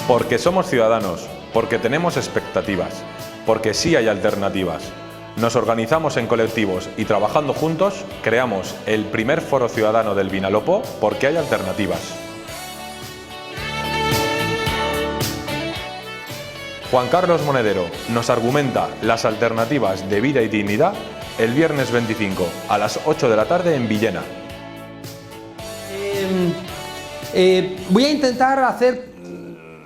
Porque somos ciudadanos, porque tenemos expectativas, porque sí hay alternativas. Nos organizamos en colectivos y trabajando juntos, creamos el primer foro ciudadano del Vinalopó porque hay alternativas. Juan Carlos Monedero nos argumenta las alternativas de vida y dignidad el viernes 25 a las 8 de la tarde en Villena. Voy a intentar hacer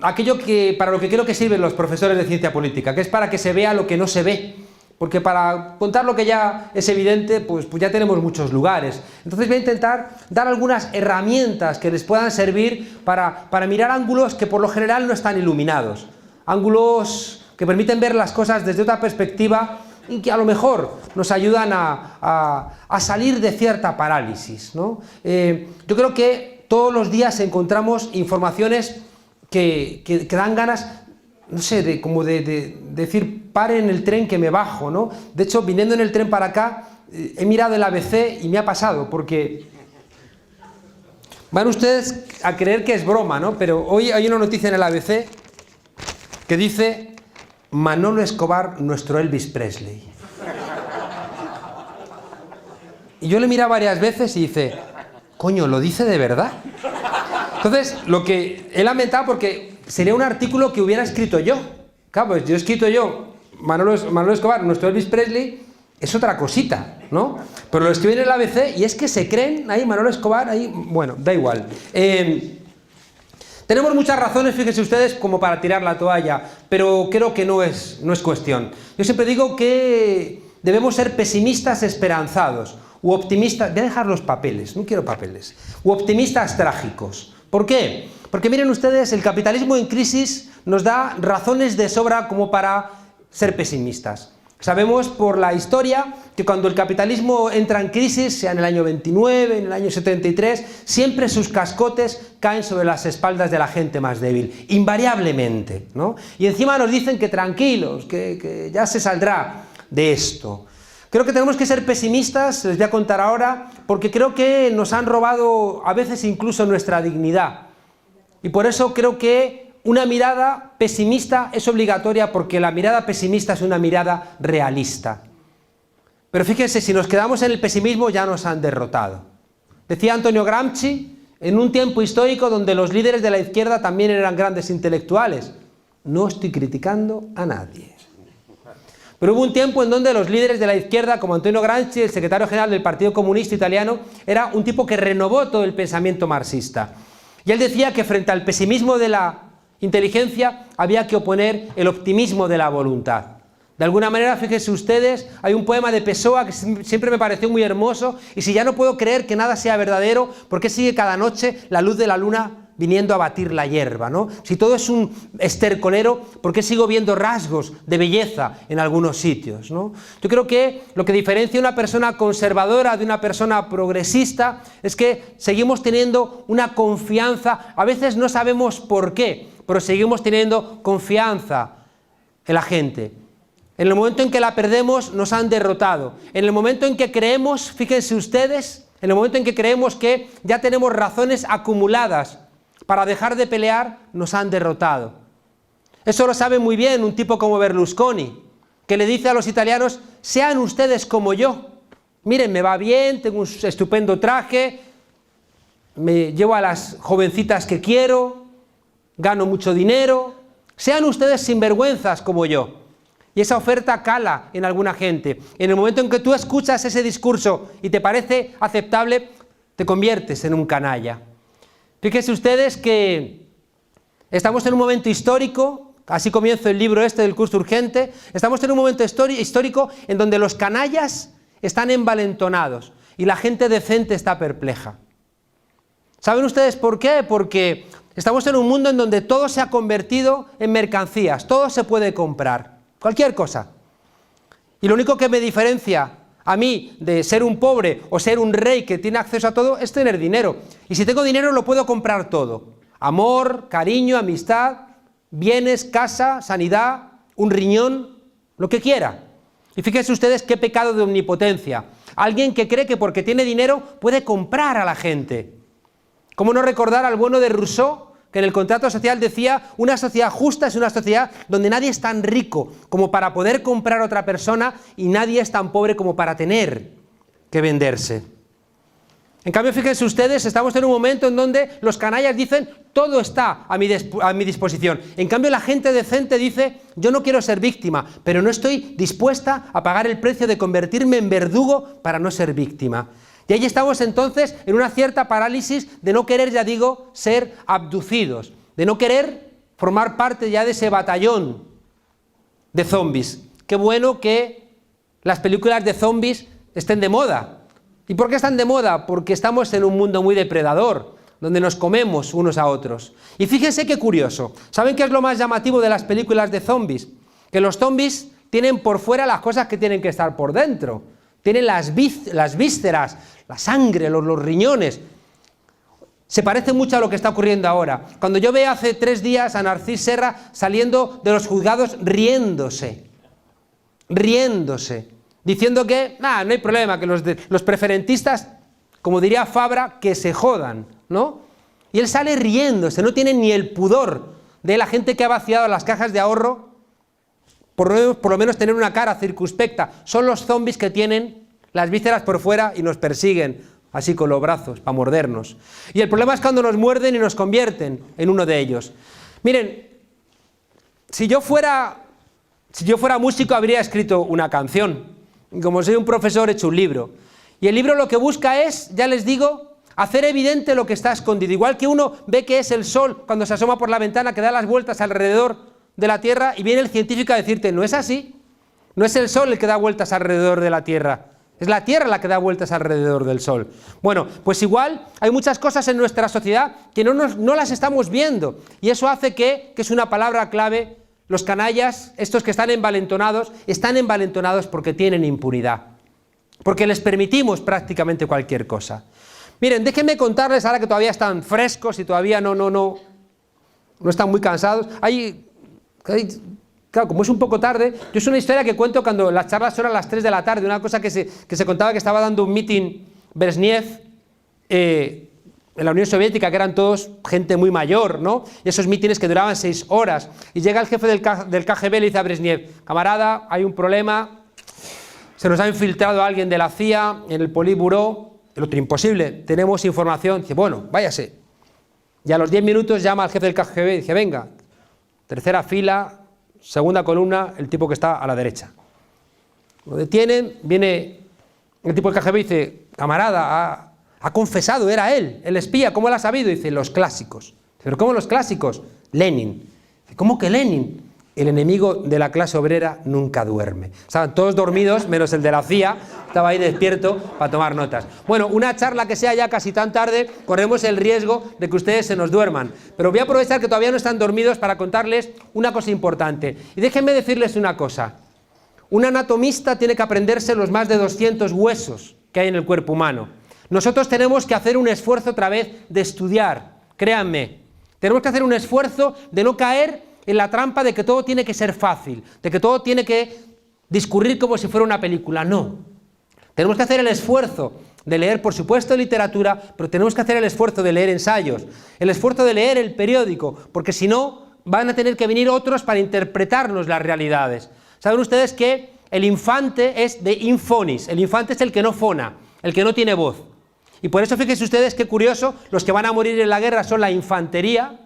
aquello para lo que creo que sirven los profesores de ciencia política, que es para que se vea lo que no se ve. Porque para contar lo que ya es evidente, pues ya tenemos muchos lugares. Entonces voy a intentar dar algunas herramientas que les puedan servir para mirar ángulos que por lo general no están iluminados. Ángulos que permiten ver las cosas desde otra perspectiva y que a lo mejor nos ayudan a salir de cierta parálisis, ¿no? Yo creo que todos los días encontramos informaciones que dan ganas, no sé, de decir, paren el tren que me bajo, ¿no? De hecho, viniendo en el tren para acá, he mirado el ABC y me ha pasado, porque van ustedes a creer que es broma, ¿no? Pero hoy hay una noticia en el ABC que dice: Manolo Escobar, nuestro Elvis Presley. Y yo le mira varias veces y dice, coño, ¿lo dice de verdad? Entonces, lo que he lamentado, porque sería un artículo que hubiera escrito yo. Claro, pues yo he escrito Manolo Escobar, nuestro Elvis Presley, es otra cosita, ¿no? Pero lo escriben en el ABC y es que se creen ahí, Manolo Escobar, ahí, bueno, da igual. Tenemos muchas razones, fíjense ustedes, como para tirar la toalla, pero creo que no es cuestión. Yo siempre digo que debemos ser pesimistas esperanzados, u optimistas, voy a dejar los papeles, no quiero papeles, u optimistas trágicos. ¿Por qué? Porque miren ustedes, el capitalismo en crisis nos da razones de sobra como para ser pesimistas. Sabemos por la historia que cuando el capitalismo entra en crisis, sea en el año 29, en el año 73, siempre sus cascotes caen sobre las espaldas de la gente más débil, invariablemente, ¿no? Y encima nos dicen que tranquilos, que ya se saldrá de esto. Creo que tenemos que ser pesimistas, les voy a contar ahora, porque creo que nos han robado a veces incluso nuestra dignidad. Y por eso creo que una mirada pesimista es obligatoria, porque la mirada pesimista es una mirada realista. Pero fíjense, si nos quedamos en el pesimismo ya nos han derrotado. Decía Antonio Gramsci, en un tiempo histórico donde los líderes de la izquierda también eran grandes intelectuales. No estoy criticando a nadie. Pero hubo un tiempo en donde los líderes de la izquierda, como Antonio Gramsci, el secretario general del Partido Comunista Italiano, era un tipo que renovó todo el pensamiento marxista. Y él decía que frente al pesimismo de la inteligencia había que oponer el optimismo de la voluntad. De alguna manera, fíjense ustedes, hay un poema de Pessoa que siempre me pareció muy hermoso, y si ya no puedo creer que nada sea verdadero, ¿por qué sigue cada noche la luz de la luna viniendo a batir la hierba, ¿no? Si todo es un estercolero, ¿por qué sigo viendo rasgos de belleza en algunos sitios, ¿no? Yo creo que lo que diferencia a una persona conservadora de una persona progresista es que seguimos teniendo una confianza, a veces no sabemos por qué, pero seguimos teniendo confianza en la gente. En el momento en que la perdemos, nos han derrotado. En el momento en que creemos, fíjense ustedes, en el momento en que creemos que ya tenemos razones acumuladas para dejar de pelear, nos han derrotado. Eso lo sabe muy bien un tipo como Berlusconi, que le dice a los italianos, sean ustedes como yo. Miren, me va bien, tengo un estupendo traje, me llevo a las jovencitas que quiero, gano mucho dinero, sean ustedes sinvergüenzas como yo. Y esa oferta cala en alguna gente. En el momento en que tú escuchas ese discurso y te parece aceptable, te conviertes en un canalla. Fíjense ustedes que estamos en un momento histórico, así comienza el libro este del curso urgente, estamos en un momento histórico en donde los canallas están envalentonados y la gente decente está perpleja. ¿Saben ustedes por qué? Porque estamos en un mundo en donde todo se ha convertido en mercancías, todo se puede comprar, cualquier cosa. Y lo único que me diferencia a mí de ser un pobre o ser un rey que tiene acceso a todo es tener dinero. Y si tengo dinero lo puedo comprar todo. Amor, cariño, amistad, bienes, casa, sanidad, un riñón, lo que quiera. Y fíjense ustedes qué pecado de omnipotencia. Alguien que cree que porque tiene dinero puede comprar a la gente. ¿Cómo no recordar al bueno de Rousseau, que que en el contrato social decía: una sociedad justa es una sociedad donde nadie es tan rico como para poder comprar a otra persona y nadie es tan pobre como para tener que venderse. En cambio, fíjense ustedes, estamos en un momento en donde los canallas dicen: todo está a mi disposición. En cambio, la gente decente dice: yo no quiero ser víctima, pero no estoy dispuesta a pagar el precio de convertirme en verdugo para no ser víctima. Y ahí estamos entonces en una cierta parálisis de no querer, ya digo, ser abducidos, de no querer formar parte ya de ese batallón de zombies. Qué bueno que las películas de zombies estén de moda. ¿Y por qué están de moda? Porque estamos en un mundo muy depredador, donde nos comemos unos a otros. Y fíjense qué curioso. ¿Saben qué es lo más llamativo de las películas de zombies? Que los zombies tienen por fuera las cosas que tienen que estar por dentro. Tienen las vísceras, la sangre, los riñones. Se parece mucho a lo que está ocurriendo ahora. Cuando yo veía hace 3 días a Narcís Serra saliendo de los juzgados riéndose, diciendo que no hay problema, que los preferentistas, como diría Fabra, que se jodan, ¿no? Y él sale riéndose, no tiene ni el pudor de la gente que ha vaciado las cajas de ahorro, por lo menos tener una cara circunspecta. Son los zombies que tienen las vísceras por fuera y nos persiguen, así con los brazos, para mordernos. Y el problema es cuando nos muerden y nos convierten en uno de ellos. Miren, si yo fuera músico habría escrito una canción. Como soy un profesor, he hecho un libro. Y el libro lo que busca es, ya les digo, hacer evidente lo que está escondido. Igual que uno ve que es el sol cuando se asoma por la ventana, que da las vueltas alrededor de la Tierra, y viene el científico a decirte: no es así. No es el sol el que da vueltas alrededor de la Tierra. Es la Tierra la que da vueltas alrededor del sol. Bueno, pues igual hay muchas cosas en nuestra sociedad que no las estamos viendo. Y eso hace que es una palabra clave. Los canallas, estos que están envalentonados porque tienen impunidad, porque les permitimos prácticamente cualquier cosa. Miren, déjenme contarles, ahora que todavía están frescos y todavía no están muy cansados. Claro, como es un poco tarde, yo es una historia que cuento cuando las charlas son a las 3 de la tarde, una cosa que se contaba, que estaba dando un meeting Brezhnev, en la Unión Soviética, que eran todos gente muy mayor, ¿no? Y esos mítines que duraban 6 horas. Y llega el jefe del KGB y le dice a Brezhnev: camarada, hay un problema, se nos ha infiltrado alguien de la CIA en el Politburó. El otro: imposible, tenemos información. Dice: bueno, váyase. Y a los 10 minutos llama al jefe del KGB y dice: venga, tercera fila, segunda columna, el tipo que está a la derecha. Lo detienen, viene el tipo del KGB y dice: camarada, ha confesado, era él, el espía, ¿cómo lo ha sabido? Dice: los clásicos. ¿Pero cómo los clásicos? Lenin. Dice: ¿cómo que Lenin? El enemigo de la clase obrera nunca duerme. Estaban todos dormidos, menos el de la CIA, estaba ahí despierto para tomar notas. Bueno, una charla que sea ya casi tan tarde, corremos el riesgo de que ustedes se nos duerman. Pero voy a aprovechar que todavía no están dormidos para contarles una cosa importante. Y déjenme decirles una cosa. Un anatomista tiene que aprenderse los más de 200 huesos que hay en el cuerpo humano. Nosotros tenemos que hacer un esfuerzo otra vez de estudiar, créanme. Tenemos que hacer un esfuerzo de no caer en la trampa de que todo tiene que ser fácil, de que todo tiene que discurrir como si fuera una película. No. Tenemos que hacer el esfuerzo de leer, por supuesto, literatura, pero tenemos que hacer el esfuerzo de leer ensayos, el esfuerzo de leer el periódico, porque si no, van a tener que venir otros para interpretarnos las realidades. ¿Saben ustedes que el infante es de infonis? El infante es el que no fona, el que no tiene voz. Y por eso fíjense ustedes qué curioso, los que van a morir en la guerra son la infantería,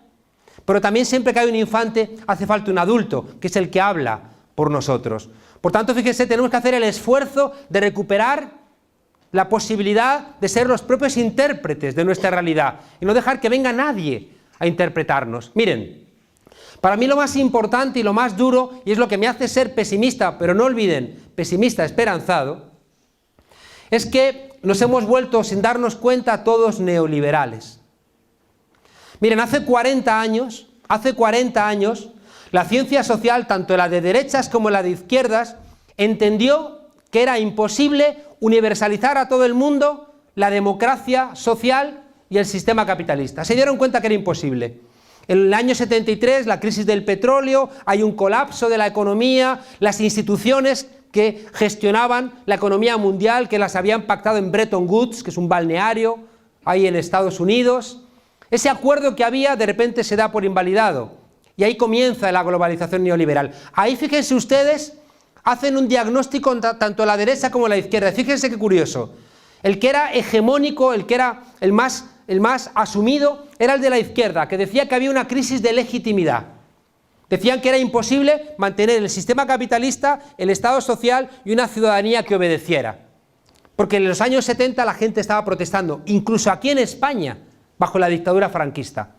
pero también siempre que hay un infante hace falta un adulto, que es el que habla por nosotros. Por tanto, fíjense, tenemos que hacer el esfuerzo de recuperar la posibilidad de ser los propios intérpretes de nuestra realidad y no dejar que venga nadie a interpretarnos. Miren, para mí lo más importante y lo más duro, y es lo que me hace ser pesimista, pero no olviden, pesimista esperanzado, es que nos hemos vuelto, sin darnos cuenta, todos neoliberales. Miren, hace 40 años, la ciencia social, tanto la de derechas como la de izquierdas, entendió que era imposible universalizar a todo el mundo la democracia social y el sistema capitalista. Se dieron cuenta que era imposible. En el año 73, la crisis del petróleo, hay un colapso de la economía, las instituciones que gestionaban la economía mundial, que las habían pactado en Bretton Woods, que es un balneario ahí en Estados Unidos, Ese acuerdo que había de repente se da por invalidado y ahí comienza la globalización neoliberal. Ahí, fíjense ustedes, hacen un diagnóstico tanto la derecha como la izquierda. Fíjense qué curioso. El que era hegemónico, el que era el más asumido, era el de la izquierda, que decía que había una crisis de legitimidad. Decían que era imposible mantener el sistema capitalista, el Estado social y una ciudadanía que obedeciera. Porque en los años 70 la gente estaba protestando, incluso aquí en España, bajo la dictadura franquista.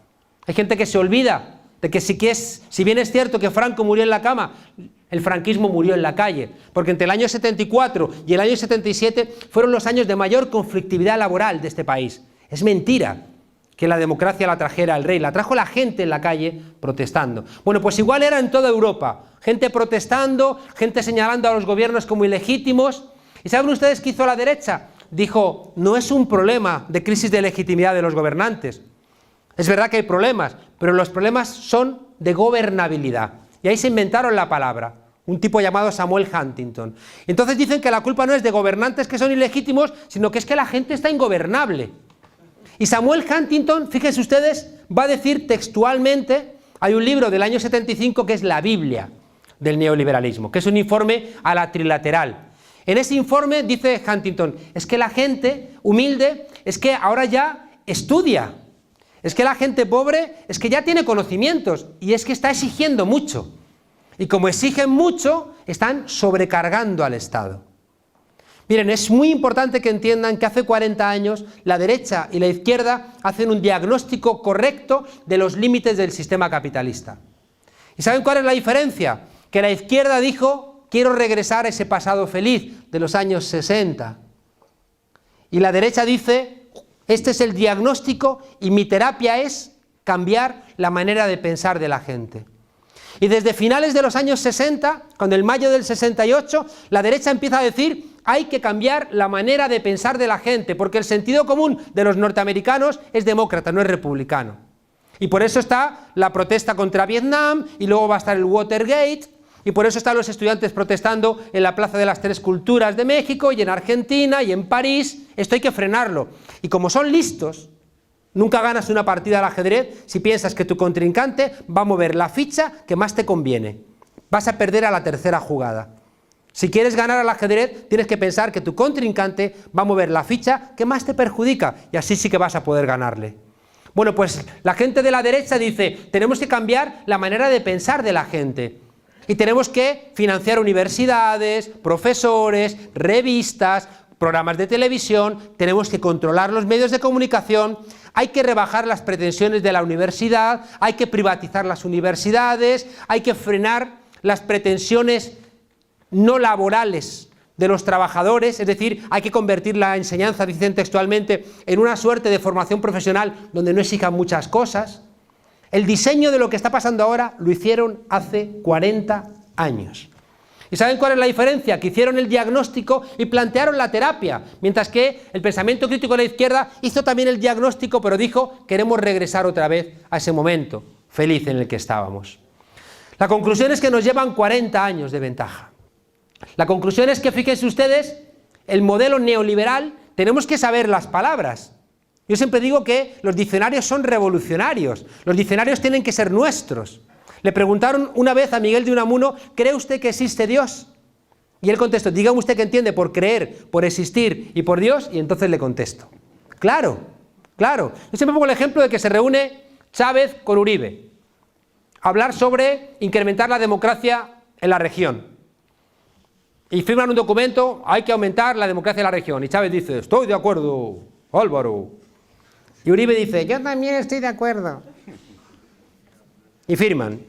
Hay gente que se olvida de que si bien es cierto que Franco murió en la cama, el franquismo murió en la calle, porque entre el año 74 y el año 77 fueron los años de mayor conflictividad laboral de este país. Es mentira que la democracia la trajera el rey, la trajo la gente en la calle protestando. Bueno, pues igual era en toda Europa, gente protestando, gente señalando a los gobiernos como ilegítimos. ¿Y saben ustedes qué hizo la derecha? Dijo, no es un problema de crisis de legitimidad de los gobernantes. Es verdad que hay problemas, pero los problemas son de gobernabilidad. Y ahí se inventaron la palabra, un tipo llamado Samuel Huntington. Entonces dicen que la culpa no es de gobernantes que son ilegítimos, sino que es que la gente está ingobernable. Y Samuel Huntington, fíjense ustedes, va a decir textualmente, hay un libro del año 75 que es la Biblia del neoliberalismo, que es un informe a la trilateral. En ese informe dice Huntington, es que la gente humilde, es que ahora ya estudia, es que la gente pobre, es que ya tiene conocimientos y es que está exigiendo mucho. Y como exigen mucho, están sobrecargando al Estado. Miren, es muy importante que entiendan que hace 40 años la derecha y la izquierda hacen un diagnóstico correcto de los límites del sistema capitalista. ¿Y saben cuál es la diferencia? Que la izquierda dijo, quiero regresar a ese pasado feliz de los años 60. Y la derecha dice, este es el diagnóstico y mi terapia es cambiar la manera de pensar de la gente. Y desde finales de los años 60, con el mayo del 68, la derecha empieza a decir, hay que cambiar la manera de pensar de la gente, porque el sentido común de los norteamericanos es demócrata, no es republicano. Y por eso está la protesta contra Vietnam, y luego va a estar el Watergate, y por eso están los estudiantes protestando en la Plaza de las Tres Culturas de México, y en Argentina, y en París. Esto hay que frenarlo. Y como son listos, nunca ganas una partida al ajedrez si piensas que tu contrincante va a mover la ficha que más te conviene. Vas a perder a la tercera jugada. Si quieres ganar al ajedrez, tienes que pensar que tu contrincante va a mover la ficha que más te perjudica, y así sí que vas a poder ganarle. Bueno, pues la gente de la derecha dice, tenemos que cambiar la manera de pensar de la gente. Y tenemos que financiar universidades, profesores, revistas, programas de televisión, tenemos que controlar los medios de comunicación, hay que rebajar las pretensiones de la universidad, hay que privatizar las universidades, hay que frenar las pretensiones no laborales de los trabajadores, es decir, hay que convertir la enseñanza, dicen textualmente, en una suerte de formación profesional donde no exijan muchas cosas. El diseño de lo que está pasando ahora lo hicieron hace 40 años. ¿Y saben cuál es la diferencia? Que hicieron el diagnóstico y plantearon la terapia, mientras que el pensamiento crítico de la izquierda hizo también el diagnóstico, pero dijo, queremos regresar otra vez a ese momento feliz en el que estábamos. La conclusión es que nos llevan 40 años de ventaja. La conclusión es que, fíjense ustedes, el modelo neoliberal, tenemos que saber las palabras. Yo siempre digo que los diccionarios son revolucionarios, los diccionarios tienen que ser nuestros. Le preguntaron una vez a Miguel de Unamuno, ¿cree usted que existe Dios? Y él contestó, dígame usted qué entiende por creer, por existir y por Dios, y entonces le contesto. Claro, claro. Yo siempre pongo el ejemplo de que se reúne Chávez con Uribe a hablar sobre incrementar la democracia en la región. Y firman un documento, hay que aumentar la democracia en la región. Y Chávez dice, estoy de acuerdo, Álvaro. Y Uribe dice, yo también estoy de acuerdo. Y firman.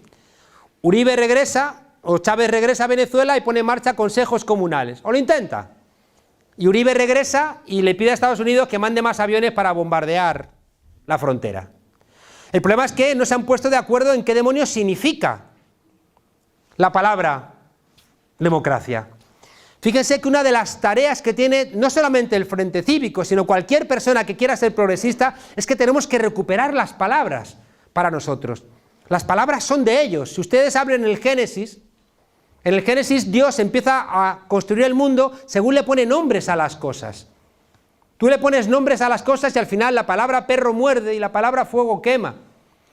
Uribe regresa, o Chávez regresa a Venezuela y pone en marcha consejos comunales. O lo intenta. Y Uribe regresa y le pide a Estados Unidos que mande más aviones para bombardear la frontera. El problema es que no se han puesto de acuerdo en qué demonios significa la palabra democracia. Fíjense que una de las tareas que tiene no solamente el Frente Cívico, sino cualquier persona que quiera ser progresista, es que tenemos que recuperar las palabras para nosotros. Las palabras son de ellos. Si ustedes abren el Génesis, en el Génesis Dios empieza a construir el mundo según le pone nombres a las cosas. Tú le pones nombres a las cosas y al final la palabra perro muerde y la palabra fuego quema.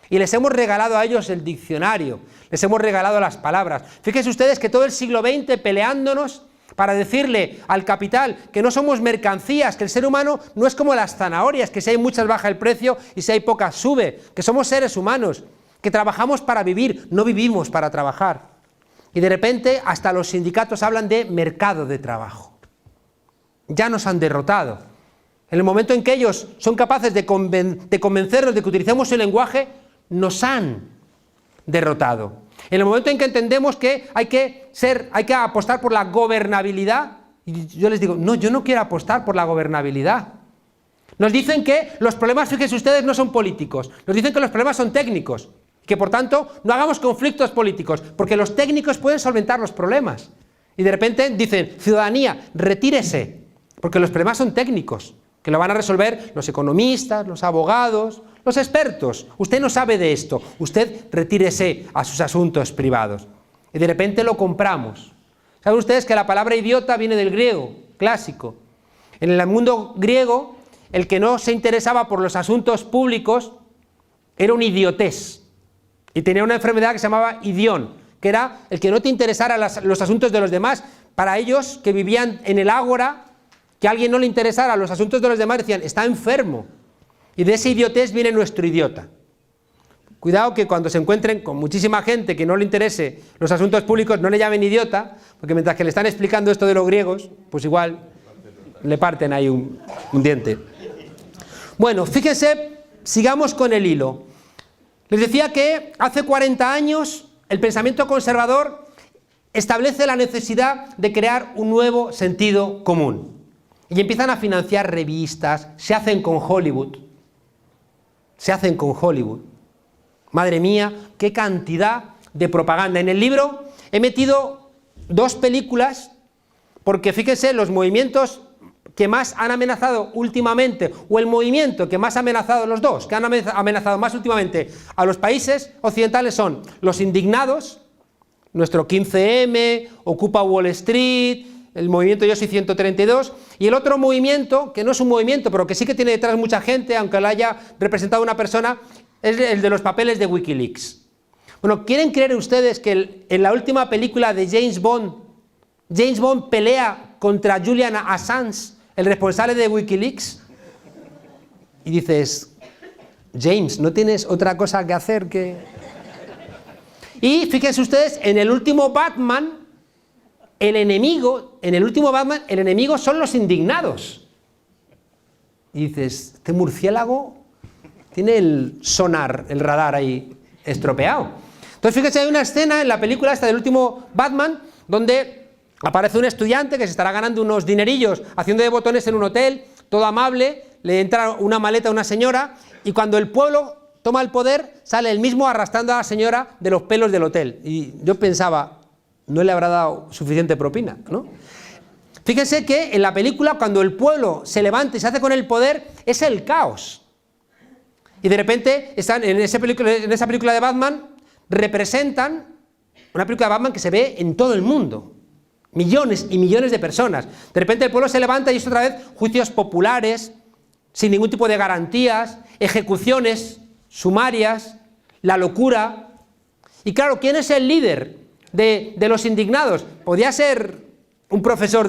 Y les hemos regalado a ellos el diccionario, les hemos regalado las palabras. Fíjense ustedes que todo el siglo XX peleándonos para decirle al capital que no somos mercancías, que el ser humano no es como las zanahorias, que si hay muchas baja el precio y si hay pocas sube, que somos seres humanos, que trabajamos para vivir, no vivimos para trabajar. Y de repente hasta los sindicatos hablan de mercado de trabajo. Ya nos han derrotado. En el momento en que ellos son capaces de convencernos de que utilicemos el lenguaje, nos han derrotado. En el momento en que entendemos que hay que apostar por la gobernabilidad, y yo les digo, no, yo no quiero apostar por la gobernabilidad. Nos dicen que los problemas, fíjense ustedes, no son políticos, nos dicen que los problemas son técnicos, que por tanto no hagamos conflictos políticos, porque los técnicos pueden solventar los problemas. Y de repente dicen, ciudadanía, retírese, porque los problemas son técnicos, que lo van a resolver los economistas, los abogados, los expertos. Usted no sabe de esto, usted retírese a sus asuntos privados. Y de repente lo compramos. ¿Saben ustedes que la palabra idiota viene del griego clásico? En el mundo griego, el que no se interesaba por los asuntos públicos era un idiotés. Y tenía una enfermedad que se llamaba idión, que era el que no te interesara los asuntos de los demás. Para ellos, que vivían en el ágora, que a alguien no le interesara los asuntos de los demás, decían, está enfermo. Y de ese idiotés viene nuestro idiota. Cuidado que cuando se encuentren con muchísima gente que no le interese los asuntos públicos, no le llamen idiota, porque mientras que le están explicando esto de los griegos, pues igual le parten ahí un diente. Bueno, fíjense, sigamos con el hilo. Les decía que hace 40 años el pensamiento conservador establece la necesidad de crear un nuevo sentido común. Y empiezan a financiar revistas, se hacen con Hollywood. Se hacen con Hollywood. Madre mía, qué cantidad de propaganda. En el libro he metido 2 películas, porque fíjense, los movimientos que más han amenazado últimamente, o el movimiento que más ha amenazado, los dos, que han amenazado más últimamente a los países occidentales son los indignados, nuestro 15M, Ocupa Wall Street, el movimiento Yo Soy 132, y el otro movimiento, que no es un movimiento, pero que sí que tiene detrás mucha gente, aunque lo haya representado una persona, es el de los papeles de Wikileaks. Bueno, ¿quieren creer ustedes que en la última película de James Bond pelea contra Julian Assange, el responsable de Wikileaks? Y dices, James, ¿no tienes otra cosa que hacer que...? Y fíjense ustedes, en el último Batman, el enemigo son los indignados. Y dices, este murciélago tiene el sonar, el radar ahí estropeado. Entonces fíjense, hay una escena en la película esta del último Batman, donde aparece un estudiante que se estará ganando unos dinerillos haciendo de botones en un hotel, todo amable, le entra una maleta a una señora, y cuando el pueblo toma el poder, sale él mismo arrastrando a la señora de los pelos del hotel. Y yo pensaba, no le habrá dado suficiente propina, ¿no? Fíjense que en la película, cuando el pueblo se levanta y se hace con el poder, es el caos. Y de repente, están en esa película de Batman, representan una película de Batman que se ve en todo el mundo. Millones y millones de personas. De repente el pueblo se levanta y es otra vez juicios populares, sin ningún tipo de garantías, ejecuciones sumarias, la locura. Y claro, ¿quién es el líder de los indignados? Podía ser un profesor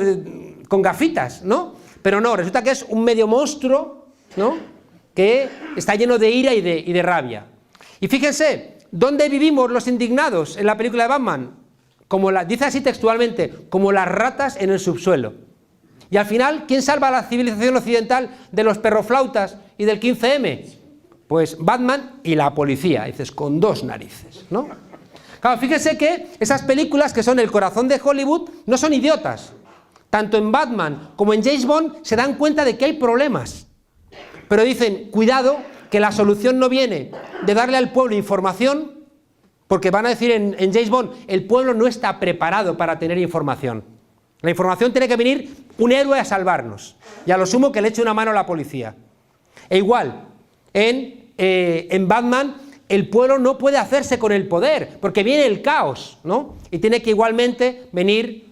con gafitas, ¿no? Pero no, resulta que es un medio monstruo, ¿no?, que está lleno de ira y de rabia. Y fíjense, ¿dónde vivimos los indignados en la película de Batman? Dice así textualmente, como las ratas en el subsuelo. Y al final, ¿quién salva a la civilización occidental de los perroflautas y del 15M? Pues Batman y la policía, dices, con 2 narices, ¿no? Claro, fíjense que esas películas que son el corazón de Hollywood no son idiotas. Tanto en Batman como en James Bond se dan cuenta de que hay problemas. Pero dicen, cuidado, que la solución no viene de darle al pueblo información, porque van a decir en James Bond, el pueblo no está preparado para tener información. La información tiene que venir un héroe a salvarnos, y a lo sumo que le eche una mano a la policía. E igual, en Batman, el pueblo no puede hacerse con el poder, porque viene el caos, ¿no? Y tiene que igualmente venir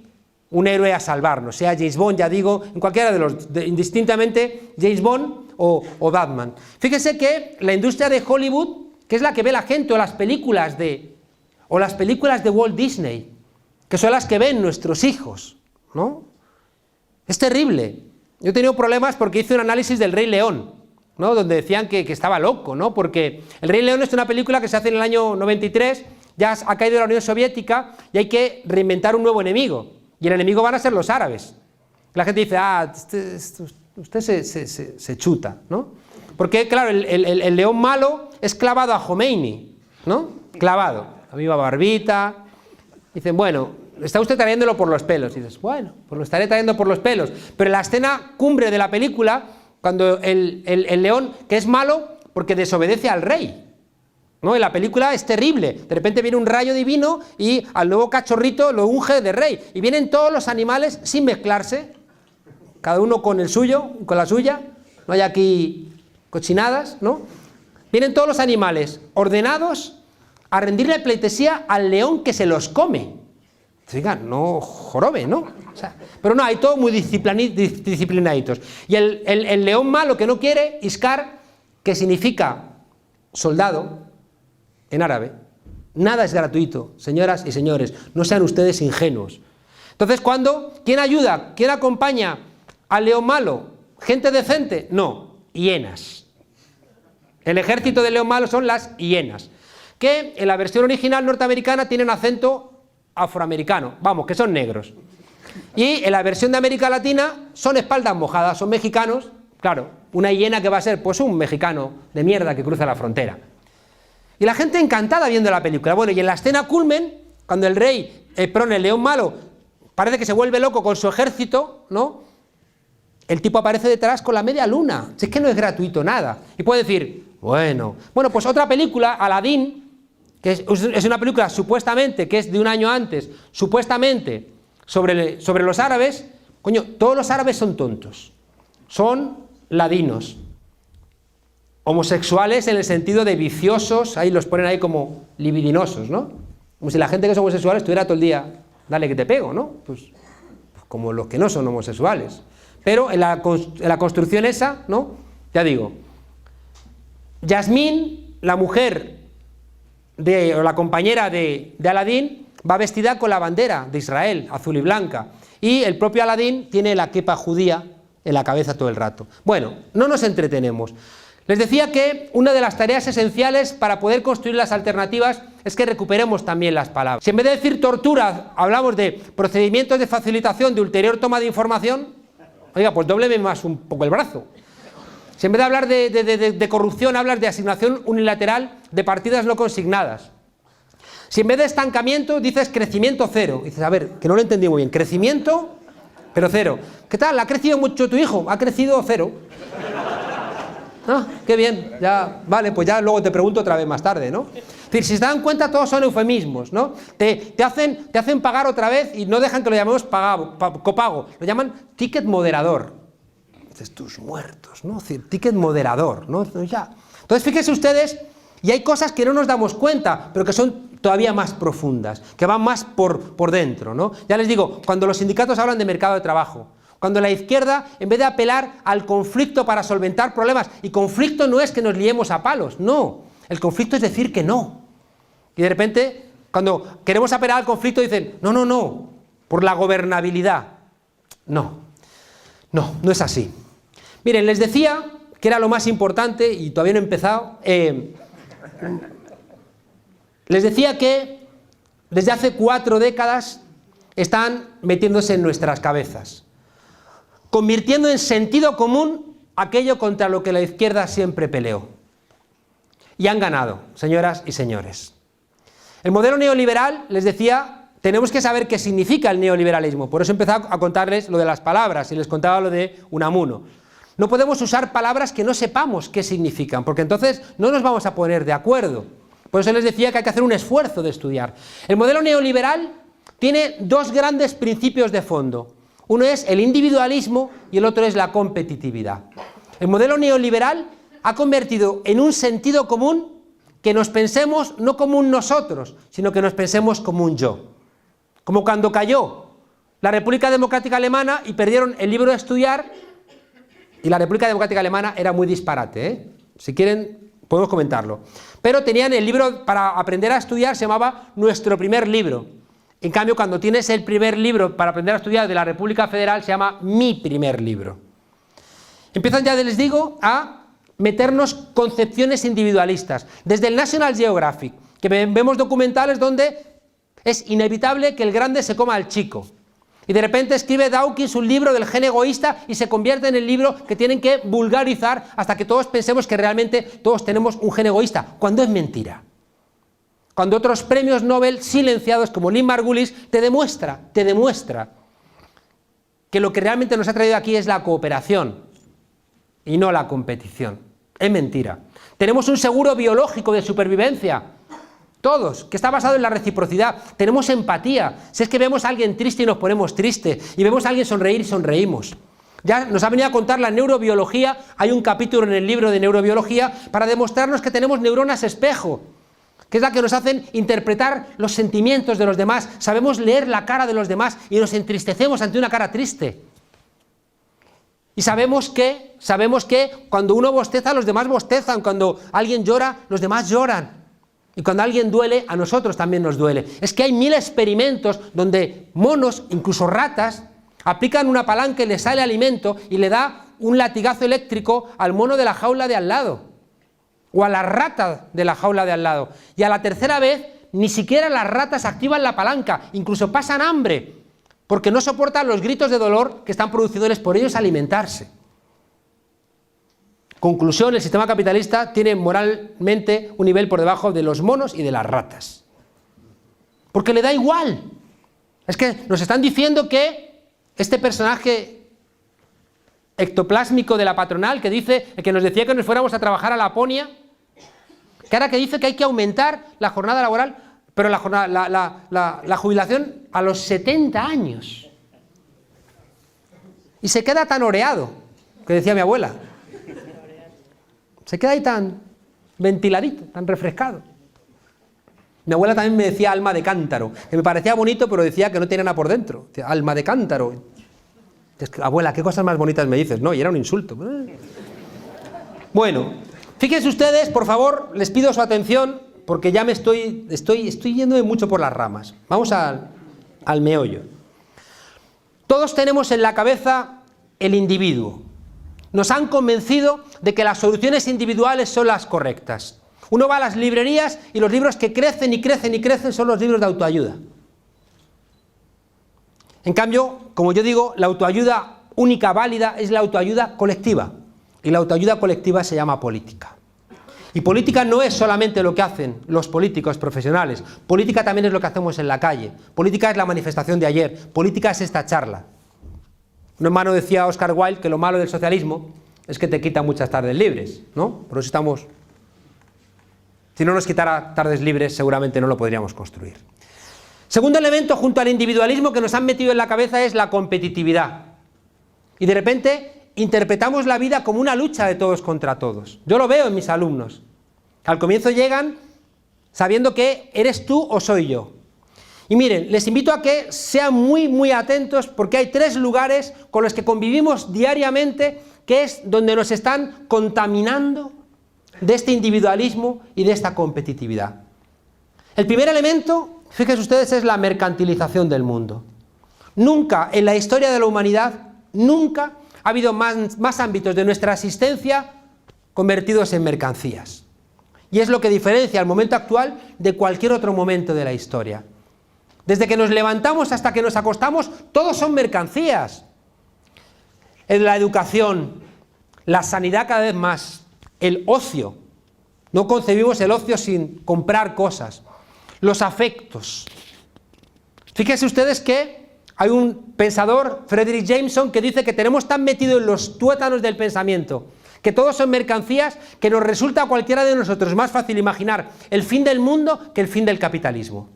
un héroe a salvarnos, sea James Bond, ya digo, en cualquiera de los, indistintamente James Bond o Batman. Fíjese que la industria de Hollywood, que es la que ve la gente, o las películas de Walt Disney, que son las que ven nuestros hijos, ¿no? Es terrible. Yo he tenido problemas porque hice un análisis del Rey León, ¿no? Donde decían que estaba loco, ¿no? Porque el Rey León es una película que se hace en el año 93, ya ha caído la Unión Soviética y hay que reinventar un nuevo enemigo. Y el enemigo van a ser los árabes. La gente dice, usted se chuta, ¿no? Porque, claro, el león malo es clavado a Khomeini, ¿no? Clavado. La viva barbita. Dicen, bueno, está usted trayéndolo por los pelos. Y dices, bueno, pues lo estaré trayendo por los pelos. Pero en la escena cumbre de la película, cuando el león, que es malo porque desobedece al rey, ¿no? En la película es terrible. De repente viene un rayo divino y al nuevo cachorrito lo unge de rey. Y vienen todos los animales sin mezclarse, cada uno con el suyo, con la suya. No hay aquí cochinadas, ¿no? Vienen todos los animales ordenados a rendirle pleitesía al león que se los come. Diga, no jorobe, ¿no? O sea, pero no, hay todo muy disciplinaditos. Y el león malo que no quiere, Iskar, que significa soldado en árabe, nada es gratuito, señoras y señores, no sean ustedes ingenuos. Entonces, ¿quién ayuda? ¿Quién acompaña al león malo? ¿Gente decente? No, hienas. El ejército del león malo son las hienas, que en la versión original norteamericana tienen acento afroamericano, vamos, que son negros. Y en la versión de América Latina son espaldas mojadas, son mexicanos, claro, una hiena que va a ser pues un mexicano de mierda que cruza la frontera. Y la gente encantada viendo la película. Bueno, y en la escena culmen, cuando el rey, el león malo, parece que se vuelve loco con su ejército, ¿no? El tipo aparece detrás con la media luna. Si es que no es gratuito nada. Y puede decir, bueno, pues otra película, Aladdin, que es una película supuestamente, que es de un año antes, supuestamente sobre los árabes. Coño, todos los árabes son tontos, son ladinos, homosexuales en el sentido de viciosos, ahí los ponen ahí como libidinosos, ¿no? Como si la gente que es homosexual estuviera todo el día, dale que te pego, ¿no? Pues como los que no son homosexuales. Pero en la construcción esa, ¿no? Ya digo, Yasmín, la mujer o la compañera de Aladín, va vestida con la bandera de Israel, azul y blanca, y el propio Aladín tiene la kepa judía en la cabeza todo el rato. Bueno, no nos entretenemos. Les decía que una de las tareas esenciales para poder construir las alternativas es que recuperemos también las palabras. Si en vez de decir tortura hablamos de procedimientos de facilitación de ulterior toma de información, oiga, pues dóbleme más un poco el brazo. Si en vez de hablar de corrupción hablas de asignación unilateral de partidas no consignadas. Si en vez de estancamiento dices crecimiento cero. Dices, a ver, que no lo entendí muy bien. Crecimiento, pero cero. ¿Qué tal? ¿Ha crecido mucho tu hijo? Ha crecido cero. Ah, qué bien, ya, vale, pues ya luego te pregunto otra vez más tarde, ¿no? Es decir, si se dan cuenta, todos son eufemismos, ¿no? Te hacen pagar otra vez y no dejan que lo llamemos copago, lo llaman ticket moderador. Dices, tus muertos, ¿no? Es decir, ticket moderador, ¿no? Ya. Entonces, fíjense ustedes, y hay cosas que no nos damos cuenta, pero que son todavía más profundas, que van más por dentro, ¿no? Ya les digo, cuando los sindicatos hablan de mercado de trabajo, cuando la izquierda, en vez de apelar al conflicto para solventar problemas, y conflicto no es que nos liemos a palos, no, el conflicto es decir que no. Y de repente, cuando queremos apelar al conflicto, dicen, no, por la gobernabilidad. No es así. Miren, les decía que era lo más importante, y todavía no he empezado, les decía que desde hace 4 décadas están metiéndose en nuestras cabezas, convirtiendo en sentido común aquello contra lo que la izquierda siempre peleó. Y han ganado, señoras y señores. El modelo neoliberal, les decía, tenemos que saber qué significa el neoliberalismo. Por eso he empezado a contarles lo de las palabras y les contaba lo de Unamuno. No podemos usar palabras que no sepamos qué significan, porque entonces no nos vamos a poner de acuerdo. Por eso les decía que hay que hacer un esfuerzo de estudiar. El modelo neoliberal tiene 2 grandes principios de fondo. Uno es el individualismo y el otro es la competitividad. El modelo neoliberal ha convertido en un sentido común que nos pensemos no como un nosotros, sino que nos pensemos como un yo. Como cuando cayó la República Democrática Alemana y perdieron el libro de estudiar, y la República Democrática Alemana era muy disparate, ¿eh? Si quieren podemos comentarlo, pero tenían el libro para aprender a estudiar, se llamaba Nuestro primer libro. En cambio, cuando tienes el primer libro para aprender a estudiar de la República Federal, se llama Mi primer libro. Empiezan ya, les digo, a meternos concepciones individualistas. Desde el National Geographic, que vemos documentales donde es inevitable que el grande se coma al chico. Y de repente escribe Dawkins un libro del gen egoísta y se convierte en el libro que tienen que vulgarizar hasta que todos pensemos que realmente todos tenemos un gen egoísta, cuando es mentira. Cuando otros premios Nobel silenciados como Lynn Margulis te demuestra que lo que realmente nos ha traído aquí es la cooperación y no la competición. Es mentira. Tenemos un seguro biológico de supervivencia, todos, que está basado en la reciprocidad. Tenemos empatía. Si es que vemos a alguien triste y nos ponemos tristes, y vemos a alguien sonreír y sonreímos. Ya nos ha venido a contar la neurobiología, hay un capítulo en el libro de neurobiología para demostrarnos que tenemos neuronas espejo, que es la que nos hacen interpretar los sentimientos de los demás. Sabemos leer la cara de los demás y nos entristecemos ante una cara triste. Y sabemos que cuando uno bosteza, los demás bostezan. Cuando alguien llora, los demás lloran. Y cuando alguien duele, a nosotros también nos duele. Es que hay 1000 experimentos donde monos, incluso ratas, aplican una palanca y le sale alimento y le da un latigazo eléctrico al mono de la jaula de al lado. O a la rata de la jaula de al lado. Y a la tercera vez, ni siquiera las ratas activan la palanca, incluso pasan hambre, porque no soportan los gritos de dolor que están produciéndoles por ellos alimentarse. Conclusión, el sistema capitalista tiene moralmente un nivel por debajo de los monos y de las ratas. Porque le da igual. Es que nos están diciendo que este personaje ectoplásmico de la patronal, que dice, que nos decía que nos fuéramos a trabajar a Laponia, que ahora que dice que hay que aumentar la jornada laboral, pero la jubilación a los 70 años. Y se queda tan oreado, que decía mi abuela. Se queda ahí tan ventiladito, tan refrescado. Mi abuela también me decía alma de cántaro, que me parecía bonito, pero decía que no tenía nada por dentro. Decía, alma de cántaro. Abuela, ¿qué cosas más bonitas me dices? No, y era un insulto. Bueno, fíjense ustedes, por favor, les pido su atención, porque ya me estoy yendo mucho por las ramas. Vamos al meollo. Todos tenemos en la cabeza el individuo. Nos han convencido de que las soluciones individuales son las correctas. Uno va a las librerías y los libros que crecen y crecen y crecen son los libros de autoayuda. En cambio, como yo digo, la autoayuda única válida es la autoayuda colectiva. Y la autoayuda colectiva se llama política. Y política no es solamente lo que hacen los políticos profesionales. Política también es lo que hacemos en la calle. Política es la manifestación de ayer. Política es esta charla. Un hermano decía Oscar Wilde que lo malo del socialismo es que te quita muchas tardes libres, ¿no? Por eso estamos... Si no nos quitara tardes libres, seguramente no lo podríamos construir. Segundo elemento, junto al individualismo que nos han metido en la cabeza, es la competitividad. Y de repente interpretamos la vida como una lucha de todos contra todos. Yo lo veo en mis alumnos. Al comienzo llegan sabiendo que eres tú o soy yo. Y miren, les invito a que sean muy atentos, porque hay 3 lugares con los que convivimos diariamente, que es donde nos están contaminando de este individualismo y de esta competitividad. El primer elemento, fíjense ustedes, es la mercantilización del mundo. Nunca en la historia de la humanidad, nunca ha habido más ámbitos de nuestra existencia convertidos en mercancías. Y es lo que diferencia el momento actual de cualquier otro momento de la historia. Desde que nos levantamos hasta que nos acostamos, todos son mercancías. En la educación, la sanidad cada vez más, el ocio. No concebimos el ocio sin comprar cosas. Los afectos. Fíjense ustedes que hay un pensador, Frederick Jameson, que dice que tenemos tan metido en los tuétanos del pensamiento, que todos son mercancías, que nos resulta a cualquiera de nosotros más fácil imaginar el fin del mundo que el fin del capitalismo.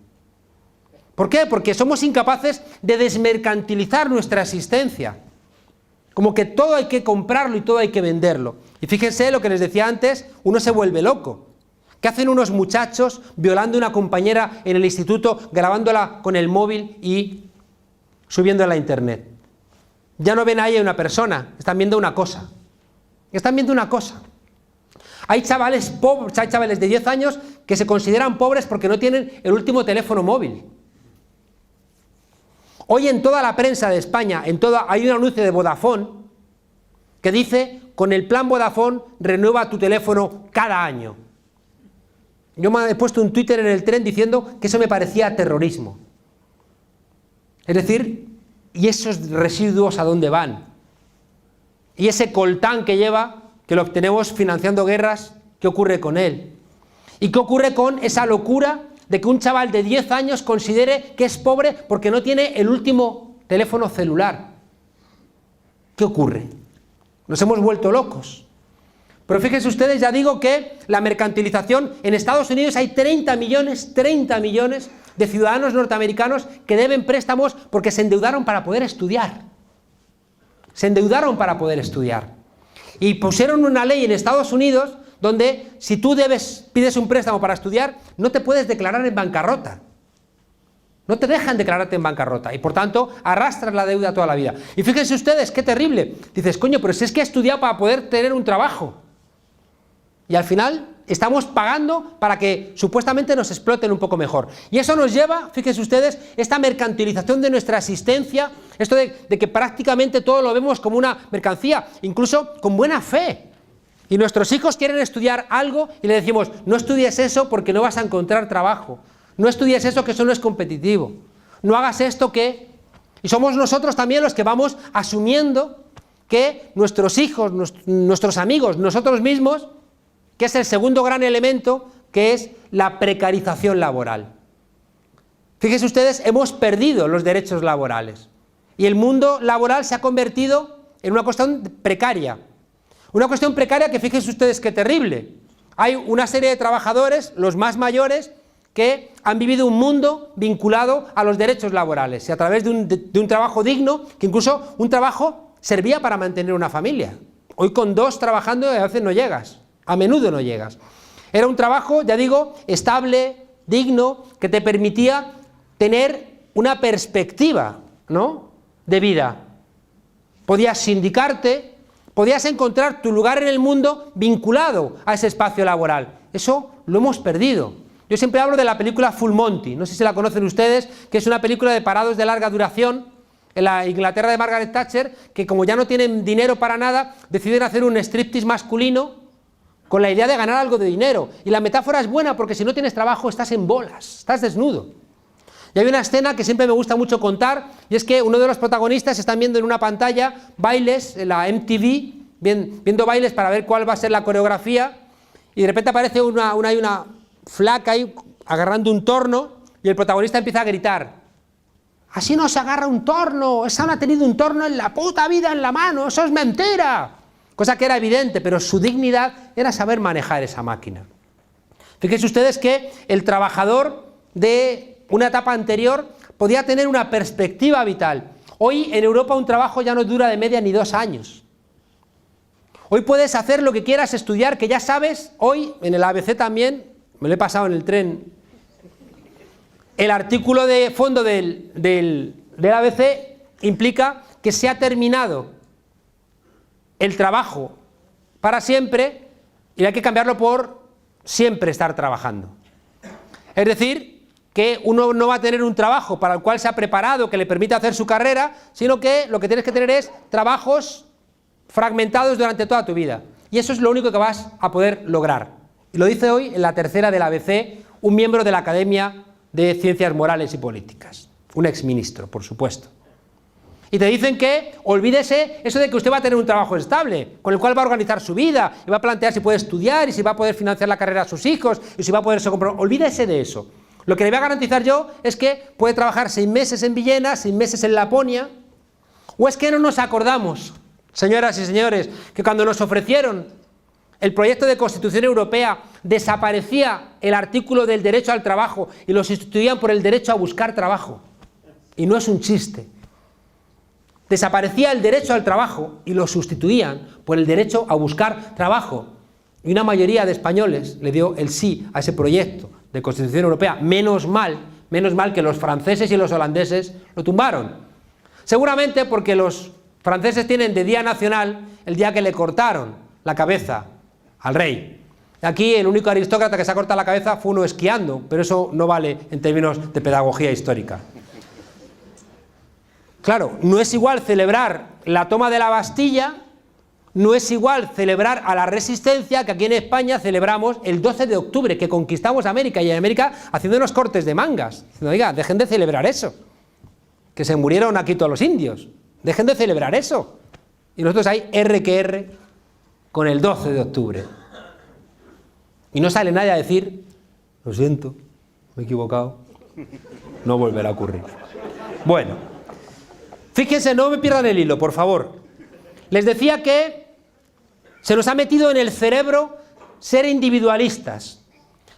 ¿Por qué? Porque somos incapaces de desmercantilizar nuestra existencia. Como que todo hay que comprarlo y todo hay que venderlo. Y fíjense lo que les decía antes, uno se vuelve loco. ¿Qué hacen unos muchachos violando a una compañera en el instituto, grabándola con el móvil y subiendo a la internet. Ya no ven ahí a una persona, están viendo una cosa. Están viendo una cosa. Hay chavales pobres, hay chavales de 10 años que se consideran pobres porque no tienen el último teléfono móvil. Hoy en toda la prensa de España, hay un anuncio de Vodafone que dice: con el plan Vodafone renueva tu teléfono cada año. Yo me he puesto un Twitter en el tren diciendo que eso me parecía terrorismo. Es decir, ¿y esos residuos a dónde van? Y ese coltán que lleva, que lo obtenemos financiando guerras, ¿qué ocurre con él? ¿Y qué ocurre con esa locura de que un chaval de 10 años considere que es pobre porque no tiene el último teléfono celular? ¿Qué ocurre? Nos hemos vuelto locos. Pero fíjense ustedes, ya digo que la mercantilización, en Estados Unidos hay 30 millones de ciudadanos norteamericanos que deben préstamos porque se endeudaron para poder estudiar. Se endeudaron para poder estudiar. Y pusieron una ley en Estados Unidos donde si tú pides un préstamo para estudiar, no te puedes declarar en bancarrota. No te dejan declararte en bancarrota y por tanto arrastras la deuda toda la vida. Y fíjense ustedes, qué terrible. Dices, coño, pero si es que he estudiado para poder tener un trabajo. Y al final estamos pagando para que supuestamente nos exploten un poco mejor. Y eso nos lleva, fíjense ustedes, esta mercantilización de nuestra existencia, esto de que prácticamente todo lo vemos como una mercancía, incluso con buena fe. Y nuestros hijos quieren estudiar algo y le decimos, no estudies eso porque no vas a encontrar trabajo. No estudies eso que eso no es competitivo. No hagas esto que... Y somos nosotros también los que vamos asumiendo que nuestros hijos, nuestros amigos, nosotros mismos, que es el segundo gran elemento, que es la precarización laboral. Fíjense ustedes, hemos perdido los derechos laborales y el mundo laboral se ha convertido en una cuestión precaria. Una cuestión precaria que fíjense ustedes qué terrible. Hay una serie de trabajadores, los más mayores, que han vivido un mundo vinculado a los derechos laborales y a través de un trabajo digno, que incluso un trabajo servía para mantener una familia. Hoy con 2 trabajando a veces no llegas. A menudo no llegas. Era un trabajo, ya digo, estable, digno, que te permitía tener una perspectiva, ¿no?, de vida. Podías sindicarte, podías encontrar tu lugar en el mundo vinculado a ese espacio laboral. Eso lo hemos perdido. Yo siempre hablo de la película Full Monty, no sé si la conocen ustedes, que es una película de parados de larga duración en la Inglaterra de Margaret Thatcher, que como ya no tienen dinero para nada, deciden hacer un striptease masculino con la idea de ganar algo de dinero. Y la metáfora es buena porque si no tienes trabajo estás en bolas, estás desnudo. Y hay una escena que siempre me gusta mucho contar, y es que uno de los protagonistas están viendo en una pantalla bailes, en la MTV, viendo bailes para ver cuál va a ser la coreografía, y de repente aparece una flaca ahí agarrando un torno, y el protagonista empieza a gritar: así no se agarra un torno, esa no ha tenido un torno en la puta vida en la mano, eso es mentira. Cosa que era evidente, pero su dignidad era saber manejar esa máquina. Fíjense ustedes que el trabajador de una etapa anterior podía tener una perspectiva vital. Hoy en Europa un trabajo ya no dura de media ni 2 años. Hoy puedes hacer lo que quieras, estudiar, que ya sabes, hoy en el ABC también, me lo he pasado en el tren, el artículo de fondo del ABC implica que se ha terminado el trabajo para siempre y hay que cambiarlo por siempre estar trabajando. Es decir, que uno no va a tener un trabajo para el cual se ha preparado, que le permita hacer su carrera, sino que lo que tienes que tener es trabajos fragmentados durante toda tu vida. Y eso es lo único que vas a poder lograr. Y lo dice hoy en la tercera del ABC un miembro de la Academia de Ciencias Morales y Políticas, un exministro, por supuesto. Y te dicen que olvídese eso de que usted va a tener un trabajo estable, con el cual va a organizar su vida, y va a plantear si puede estudiar, y si va a poder financiar la carrera a sus hijos, y si va a poderse comprar. Olvídese de eso. Lo que le voy a garantizar yo es que puede trabajar 6 meses en Villena, 6 meses en Laponia. ¿O es que no nos acordamos, señoras y señores, que cuando nos ofrecieron el proyecto de Constitución Europea desaparecía el artículo del derecho al trabajo y lo sustituían por el derecho a buscar trabajo? Y no es un chiste. Desaparecía el derecho al trabajo y lo sustituían por el derecho a buscar trabajo. Y una mayoría de españoles le dio el sí a ese proyecto de Constitución Europea. Menos mal que los franceses y los holandeses lo tumbaron. Seguramente porque los franceses tienen de día nacional el día que le cortaron la cabeza al rey. Aquí el único aristócrata que se ha cortado la cabeza fue uno esquiando, pero eso no vale en términos de pedagogía histórica. Claro, no es igual celebrar la toma de la Bastilla, no es igual celebrar a la Resistencia, que aquí en España celebramos el 12 de octubre, que conquistamos América, y en América haciendo unos cortes de mangas. Oiga, dejen de celebrar eso, que se murieron aquí todos los indios, dejen de celebrar eso. Y nosotros hay R que R con el 12 de octubre. Y no sale nadie a decir, lo siento, me he equivocado, no volverá a ocurrir. Bueno, fíjense, no me pierdan el hilo, por favor. Les decía que se nos ha metido en el cerebro ser individualistas,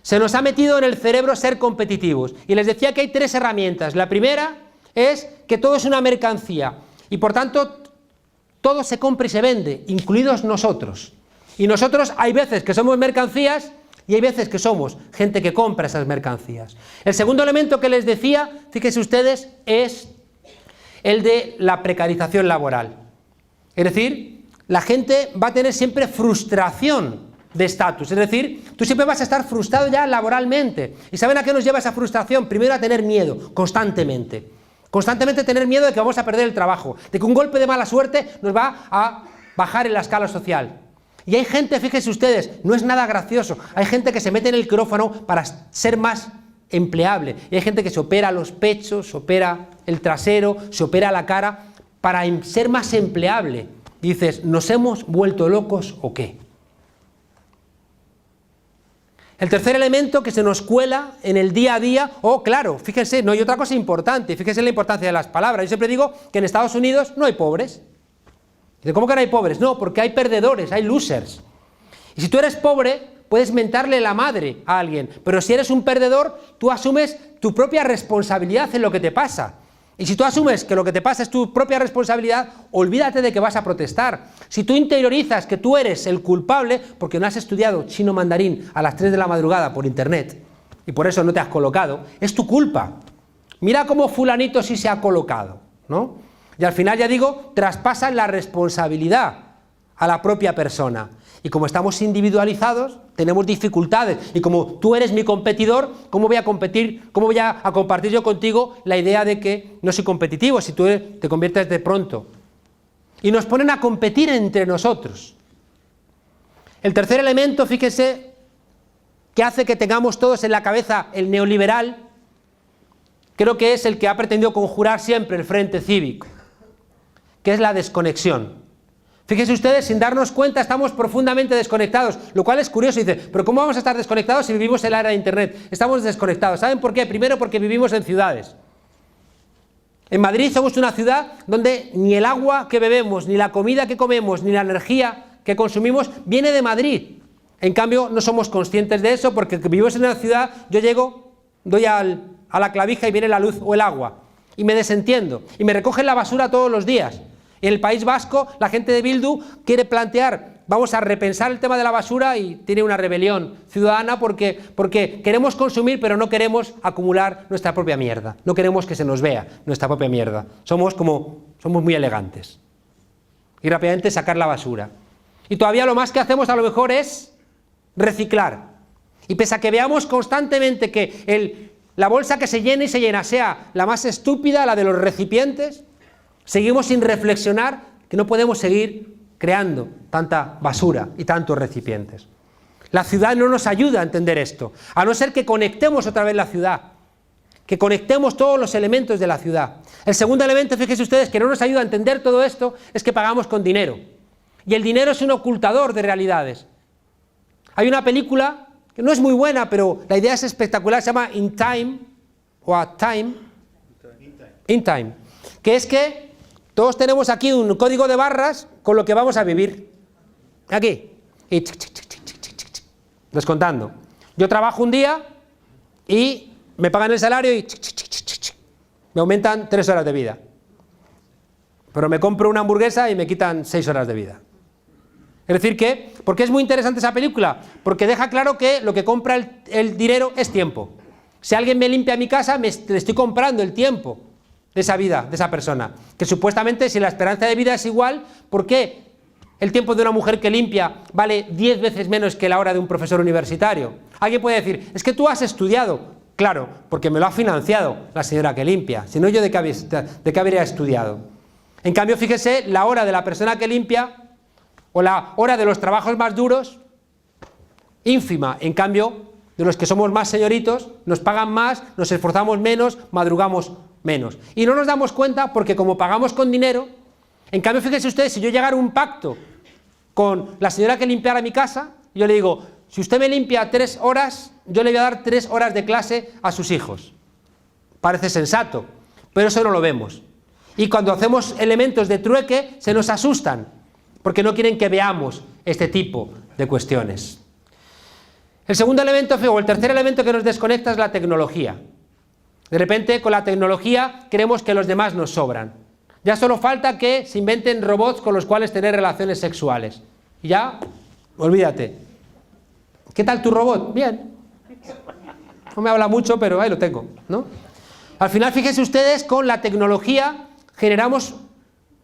se nos ha metido en el cerebro ser competitivos. Y les decía que hay tres herramientas. La primera es que todo es una mercancía y por tanto todo se compra y se vende, incluidos nosotros. Y nosotros hay veces que somos mercancías y hay veces que somos gente que compra esas mercancías. El segundo elemento que les decía, fíjense ustedes, es el de la precarización laboral. Es decir, la gente va a tener siempre frustración de estatus. Es decir, tú siempre vas a estar frustrado ya laboralmente. ¿Y saben a qué nos lleva esa frustración? Primero a tener miedo, constantemente. Constantemente tener miedo de que vamos a perder el trabajo, de que un golpe de mala suerte nos va a bajar en la escala social. Y hay gente, fíjense ustedes, no es nada gracioso, hay gente que se mete en el quirófano para ser más empleable. Y hay gente que se opera los pechos, se opera el trasero, se opera la cara para ser más empleable. Y dices, ¿nos hemos vuelto locos o qué? El tercer elemento que se nos cuela en el día a día, claro, fíjense, no hay otra cosa importante, fíjense en la importancia de las palabras. Yo siempre digo que en Estados Unidos no hay pobres. ¿Cómo que no hay pobres? No, porque hay perdedores, hay losers. Y si tú eres pobre, puedes mentarle la madre a alguien, pero si eres un perdedor, tú asumes tu propia responsabilidad en lo que te pasa. Y si tú asumes que lo que te pasa es tu propia responsabilidad, olvídate de que vas a protestar. Si tú interiorizas que tú eres el culpable porque no has estudiado chino mandarín a las 3 de la madrugada por internet y por eso no te has colocado, es tu culpa. Mira cómo fulanito sí se ha colocado, ¿no? Y al final, ya digo, traspasan la responsabilidad a la propia persona. Y como estamos individualizados, tenemos dificultades. Y como tú eres mi competidor, ¿cómo voy a competir? ¿Cómo voy a compartir yo contigo la idea de que no soy competitivo si tú te conviertes de pronto? Y nos ponen a competir entre nosotros. El tercer elemento, fíjese, que hace que tengamos todos en la cabeza el neoliberal, creo que es el que ha pretendido conjurar siempre el Frente Cívico, que es la desconexión. Fíjense ustedes, sin darnos cuenta estamos profundamente desconectados, lo cual es curioso. Dice, pero ¿cómo vamos a estar desconectados si vivimos en la era de internet? Estamos desconectados. ¿Saben por qué? Primero porque vivimos en ciudades. En Madrid somos una ciudad donde ni el agua que bebemos, ni la comida que comemos, ni la energía que consumimos viene de Madrid. En cambio, no somos conscientes de eso porque vivimos en una ciudad, yo llego, doy a la clavija y viene la luz o el agua. Y me desentiendo. Y me recogen la basura todos los días. En el País Vasco, la gente de Bildu quiere plantear, vamos a repensar el tema de la basura y tiene una rebelión ciudadana porque queremos consumir pero no queremos acumular nuestra propia mierda. No queremos que se nos vea nuestra propia mierda. Somos muy elegantes. Y rápidamente sacar la basura. Y todavía lo más que hacemos a lo mejor es reciclar. Y pese a que veamos constantemente que la bolsa que se llena y se llena sea la más estúpida, la de los recipientes, seguimos sin reflexionar que no podemos seguir creando tanta basura y tantos recipientes. La ciudad no nos ayuda a entender esto, a no ser que conectemos otra vez la ciudad, que conectemos todos los elementos de la ciudad. El segundo elemento, fíjense ustedes, que no nos ayuda a entender todo esto, es que pagamos con dinero. Y el dinero es un ocultador de realidades. Hay una película que no es muy buena, pero la idea es espectacular, se llama In Time, o A Time, In Time, que es que todos tenemos aquí un código de barras con lo que vamos a vivir. Aquí. Y descontando. Yo trabajo un día y me pagan el salario y me aumentan 3 horas de vida. Pero me compro una hamburguesa y me quitan 6 horas de vida. Es decir que, ¿por qué es muy interesante esa película? Porque deja claro que lo que compra el dinero es tiempo. Si alguien me limpia mi casa, le estoy comprando el tiempo de esa vida, de esa persona. Que supuestamente si la esperanza de vida es igual, ¿por qué el tiempo de una mujer que limpia vale 10 veces menos que la hora de un profesor universitario? Alguien puede decir, es que tú has estudiado. Claro, porque me lo ha financiado la señora que limpia. Si no, ¿yo de qué habría estudiado? En cambio, fíjese, la hora de la persona que limpia o la hora de los trabajos más duros, ínfima. En cambio, de los que somos más señoritos, nos pagan más, nos esforzamos menos, madrugamos menos. Y no nos damos cuenta porque como pagamos con dinero, en cambio, fíjense ustedes, si yo llegara a un pacto con la señora que limpiara mi casa, yo le digo, si usted me limpia 3 horas, yo le voy a dar 3 horas de clase a sus hijos. Parece sensato, pero eso no lo vemos. Y cuando hacemos elementos de trueque, se nos asustan, porque no quieren que veamos este tipo de cuestiones. El segundo elemento, o el tercer elemento que nos desconecta es la tecnología. De repente, con la tecnología, creemos que los demás nos sobran. Ya solo falta que se inventen robots con los cuales tener relaciones sexuales. Y ya, olvídate. ¿Qué tal tu robot? Bien. No me habla mucho, pero ahí lo tengo, ¿no? Al final, fíjense ustedes, con la tecnología generamos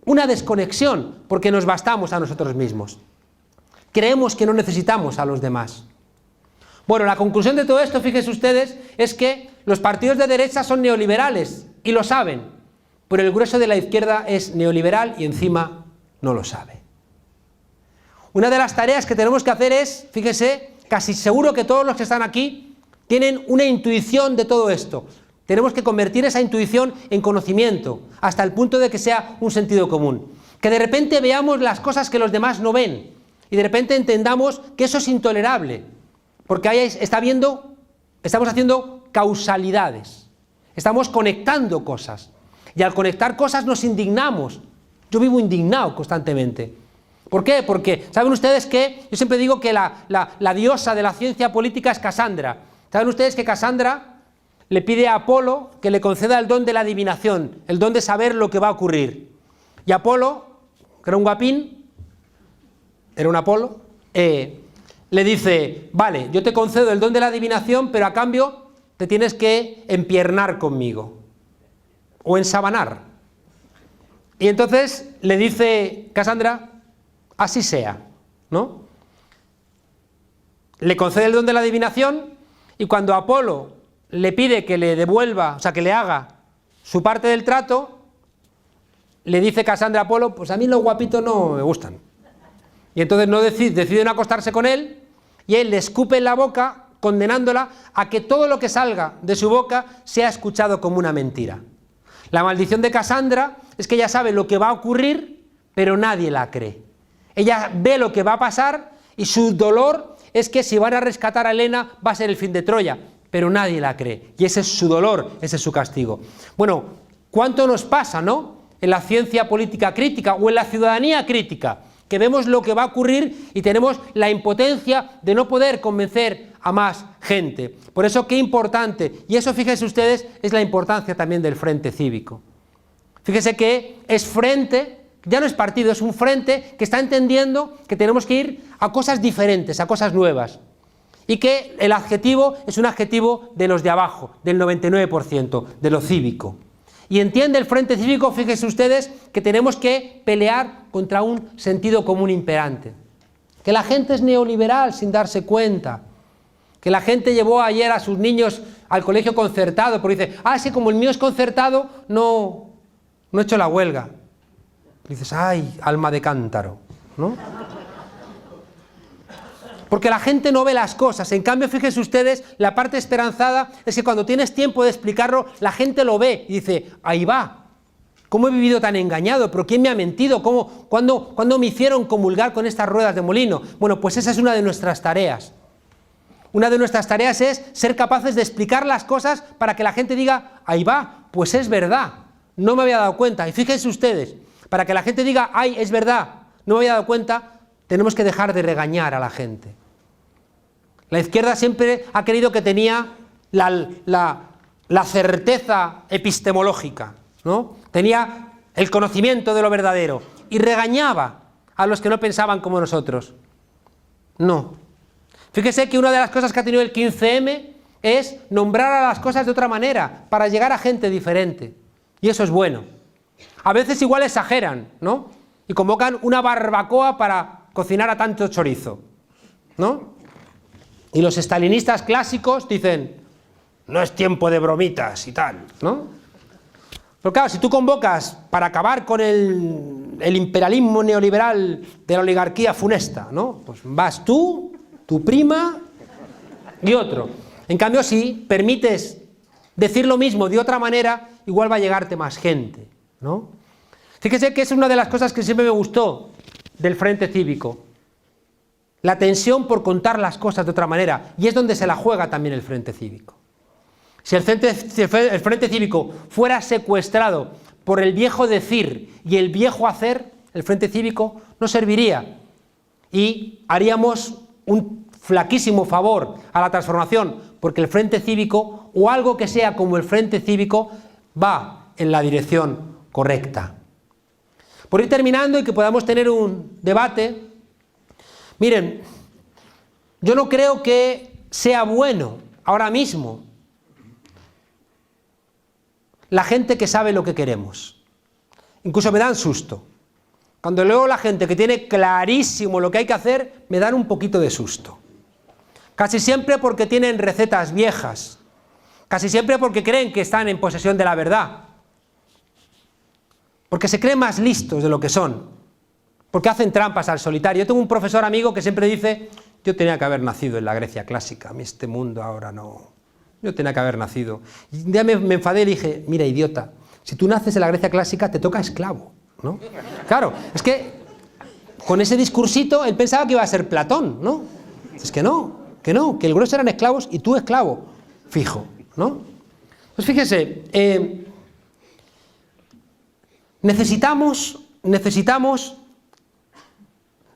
una desconexión, porque nos bastamos a nosotros mismos. Creemos que no necesitamos a los demás. Bueno, la conclusión de todo esto, fíjense ustedes, es que los partidos de derecha son neoliberales, y lo saben, pero el grueso de la izquierda es neoliberal y encima no lo sabe. Una de las tareas que tenemos que hacer es, fíjese, casi seguro que todos los que están aquí tienen una intuición de todo esto. Tenemos que convertir esa intuición en conocimiento, hasta el punto de que sea un sentido común. Que de repente veamos las cosas que los demás no ven, y de repente entendamos que eso es intolerable, porque ahí estamos haciendo causalidades, estamos conectando cosas, y al conectar cosas nos indignamos. Yo vivo indignado constantemente. ¿Por qué? Porque, ¿saben ustedes que yo siempre digo que la diosa de la ciencia política es Casandra? ¿Saben ustedes que Casandra le pide a Apolo que le conceda el don de la adivinación, el don de saber lo que va a ocurrir? Y Apolo, que era un guapín, era un Apolo, le dice, vale, yo te concedo el don de la adivinación, pero a cambio te tienes que empiernar conmigo, o ensabanar. Y entonces le dice Casandra, así sea, ¿no? Le concede el don de la adivinación, y cuando Apolo le pide que le devuelva, o sea, que le haga su parte del trato, le dice Casandra a Apolo, pues a mí los guapitos no me gustan. Y entonces deciden acostarse con él, y él le escupe en la boca, condenándola a que todo lo que salga de su boca sea escuchado como una mentira. La maldición de Casandra es que ella sabe lo que va a ocurrir, pero nadie la cree. Ella ve lo que va a pasar, y su dolor es que si van a rescatar a Helena va a ser el fin de Troya, pero nadie la cree, y ese es su dolor, ese es su castigo. Bueno, ¿cuánto nos pasa, no?, en la ciencia política crítica o en la ciudadanía crítica, que vemos lo que va a ocurrir y tenemos la impotencia de no poder convencer a más gente. Por eso, qué importante, y eso, fíjense ustedes, es la importancia también del frente cívico. Fíjense que es frente, ya no es partido, es un frente que está entendiendo que tenemos que ir a cosas diferentes, a cosas nuevas. Y que el adjetivo es un adjetivo de los de abajo, del 99%, de lo cívico. Y entiende el frente cívico, fíjense ustedes, que tenemos que pelear contra un sentido común imperante. Que la gente es neoliberal sin darse cuenta. Que la gente llevó ayer a sus niños al colegio concertado, porque dice, sí, como el mío es concertado, no he hecho la huelga. Y dices, ay, alma de cántaro, ¿no? Porque la gente no ve las cosas. En cambio, fíjense ustedes, la parte esperanzada es que cuando tienes tiempo de explicarlo, la gente lo ve y dice, ahí va. ¿Cómo he vivido tan engañado? ¿Pero quién me ha mentido? ¿Cuándo me hicieron comulgar con estas ruedas de molino? Bueno, pues esa es una de nuestras tareas. Una de nuestras tareas es ser capaces de explicar las cosas para que la gente diga, ahí va, pues es verdad, no me había dado cuenta. Y fíjense ustedes, para que la gente diga, ay, es verdad, no me había dado cuenta, tenemos que dejar de regañar a la gente. La izquierda siempre ha querido que tenía la certeza epistemológica, ¿no? Tenía el conocimiento de lo verdadero y regañaba a los que no pensaban como nosotros. No. Fíjese que una de las cosas que ha tenido el 15M es nombrar a las cosas de otra manera para llegar a gente diferente. Y eso es bueno. A veces igual exageran, ¿no? Y convocan una barbacoa para cocinar a tanto chorizo, ¿no? Y los estalinistas clásicos dicen, no es tiempo de bromitas y tal, ¿no? Pero claro, si tú convocas para acabar con el imperialismo neoliberal de la oligarquía funesta, ¿no? Pues vas tú, tu prima y otro. En cambio, si permites decir lo mismo de otra manera, igual va a llegarte más gente, ¿no? Fíjese que es una de las cosas que siempre me gustó del Frente Cívico. La tensión por contar las cosas de otra manera. Y es donde se la juega también el Frente Cívico. Si el Frente Cívico fuera secuestrado por el viejo decir y el viejo hacer, el Frente Cívico no serviría. Y haríamos un flaquísimo favor a la transformación, porque el Frente Cívico, o algo que sea como el Frente Cívico, va en la dirección correcta. Por ir terminando y que podamos tener un debate, miren, yo no creo que sea bueno ahora mismo la gente que sabe lo que queremos. Incluso me dan susto. Cuando leo a la gente que tiene clarísimo lo que hay que hacer, me dan un poquito de susto. Casi siempre porque tienen recetas viejas. Casi siempre porque creen que están en posesión de la verdad. Porque se creen más listos de lo que son. Porque hacen trampas al solitario. Yo tengo un profesor amigo que siempre dice, yo tenía que haber nacido en la Grecia clásica, a mí este mundo ahora no. Yo tenía que haber nacido. Y un día me enfadé y le dije, mira, idiota, si tú naces en la Grecia clásica te toca esclavo, ¿no? Claro, es que con ese discursito él pensaba que iba a ser Platón, ¿no? Es que no, que el grueso eran esclavos y tú esclavo, fijo, ¿no? Pues fíjese, necesitamos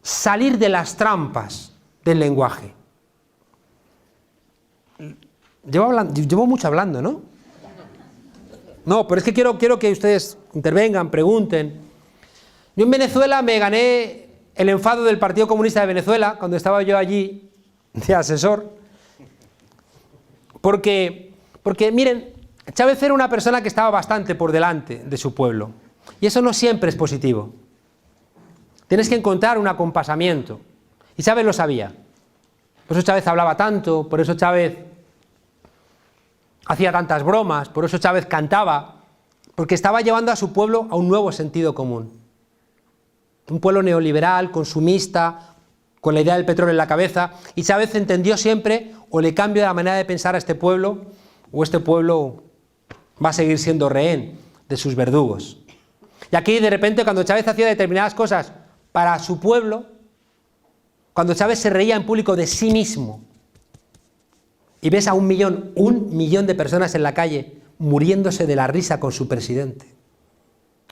salir de las trampas del lenguaje. Llevo mucho hablando, ¿no? No, pero es que quiero que ustedes intervengan, pregunten. Yo en Venezuela me gané el enfado del Partido Comunista de Venezuela cuando estaba yo allí de asesor. Porque miren, Chávez era una persona que estaba bastante por delante de su pueblo. Y eso no siempre es positivo. Tienes que encontrar un acompasamiento. Y Chávez lo sabía. Por eso Chávez hablaba tanto, por eso Chávez hacía tantas bromas, por eso Chávez cantaba, porque estaba llevando a su pueblo a un nuevo sentido común. Un pueblo neoliberal, consumista, con la idea del petróleo en la cabeza, y Chávez entendió siempre, o le cambio la manera de pensar a este pueblo, o este pueblo va a seguir siendo rehén de sus verdugos. Y aquí de repente cuando Chávez hacía determinadas cosas para su pueblo, cuando Chávez se reía en público de sí mismo, y ves a un millón de personas en la calle muriéndose de la risa con su presidente.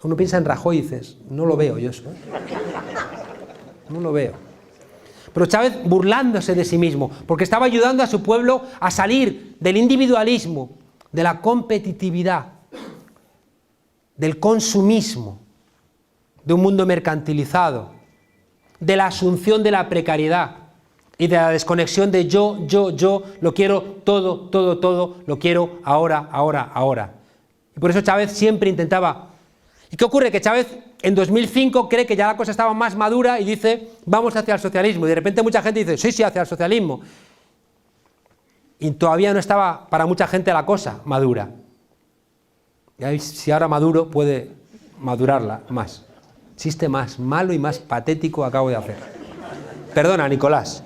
Uno piensa en Rajoy y dices, no lo veo yo eso, ¿eh? No lo veo. Pero Chávez burlándose de sí mismo, porque estaba ayudando a su pueblo a salir del individualismo, de la competitividad, del consumismo, de un mundo mercantilizado, de la asunción de la precariedad y de la desconexión de yo, lo quiero todo, lo quiero ahora. Y por eso Chávez siempre intentaba. ¿Y qué ocurre? Que Chávez en 2005 cree que ya la cosa estaba más madura y dice, vamos hacia el socialismo. Y de repente mucha gente dice, sí, hacia el socialismo. Y todavía no estaba para mucha gente la cosa madura. Y ahí, si ahora Maduro puede madurarla más. Chiste más malo y más patético acabo de hacer. Perdona, Nicolás.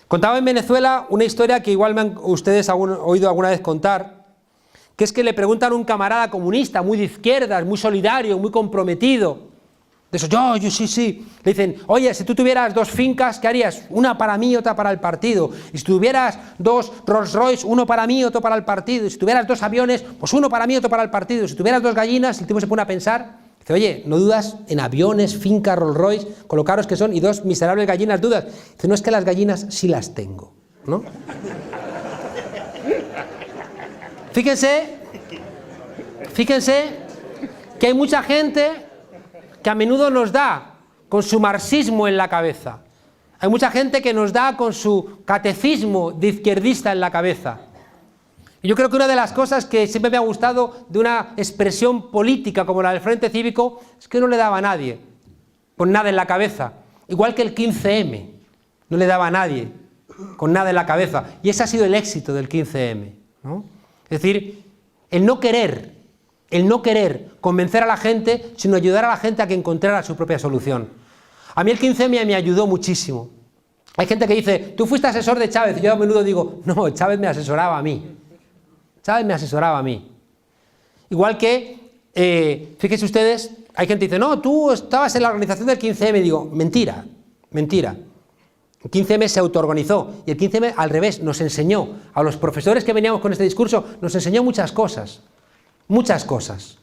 Contaba en Venezuela una historia que igual me han ustedes oído alguna vez contar, que es que le preguntan a un camarada comunista, muy de izquierdas, muy solidario, muy comprometido, de eso, yo sí. Le dicen, oye, si tú tuvieras 2 fincas, ¿qué harías? Una para mí y otra para el partido. Y si tuvieras 2 Rolls Royce, uno para mí y otro para el partido. Y si tuvieras 2 aviones, pues uno para mí y otro para el partido. Y si tuvieras 2 gallinas, el tipo se pone a pensar, dice, oye, ¿no dudas en aviones, fincas, Rolls Royce, con lo caros que son, y 2 miserables gallinas dudas? Dice, no, es que las gallinas sí las tengo, ¿no? Fíjense que hay mucha gente que a menudo nos da con su marxismo en la cabeza. Hay mucha gente que nos da con su catecismo de izquierdista en la cabeza. Y yo creo que una de las cosas que siempre me ha gustado de una expresión política como la del Frente Cívico es que no le daba a nadie con nada en la cabeza, igual que el 15M, no le daba a nadie con nada en la cabeza, y ese ha sido el éxito del 15M, ¿no? Es decir, el no querer convencer a la gente, sino ayudar a la gente a que encontrara su propia solución. A mí el 15M me ayudó muchísimo. Hay gente que dice, tú fuiste asesor de Chávez, y yo a menudo digo, no, Chávez me asesoraba a mí. Chávez me asesoraba a mí. Igual que, fíjense ustedes, hay gente que dice, no, tú estabas en la organización del 15M, y digo, mentira, mentira. El 15M se autoorganizó, y el 15M al revés, nos enseñó, a los profesores que veníamos con este discurso, nos enseñó muchas cosas. Muchas cosas.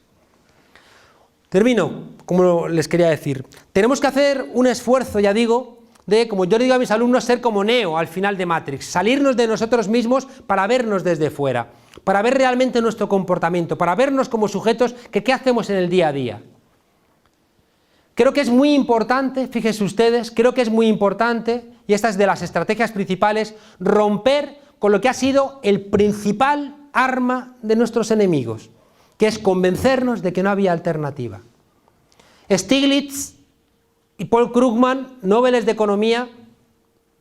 Termino, como les quería decir. Tenemos que hacer un esfuerzo, ya digo, de, como yo le digo a mis alumnos, ser como Neo al final de Matrix, salirnos de nosotros mismos para vernos desde fuera, para ver realmente nuestro comportamiento, para vernos como sujetos que qué hacemos en el día a día. Creo que es muy importante, fíjense ustedes, creo que es muy importante, y esta es de las estrategias principales, romper con lo que ha sido el principal arma de nuestros enemigos, que es convencernos de que no había alternativa. Stiglitz y Paul Krugman, Nobeles de Economía,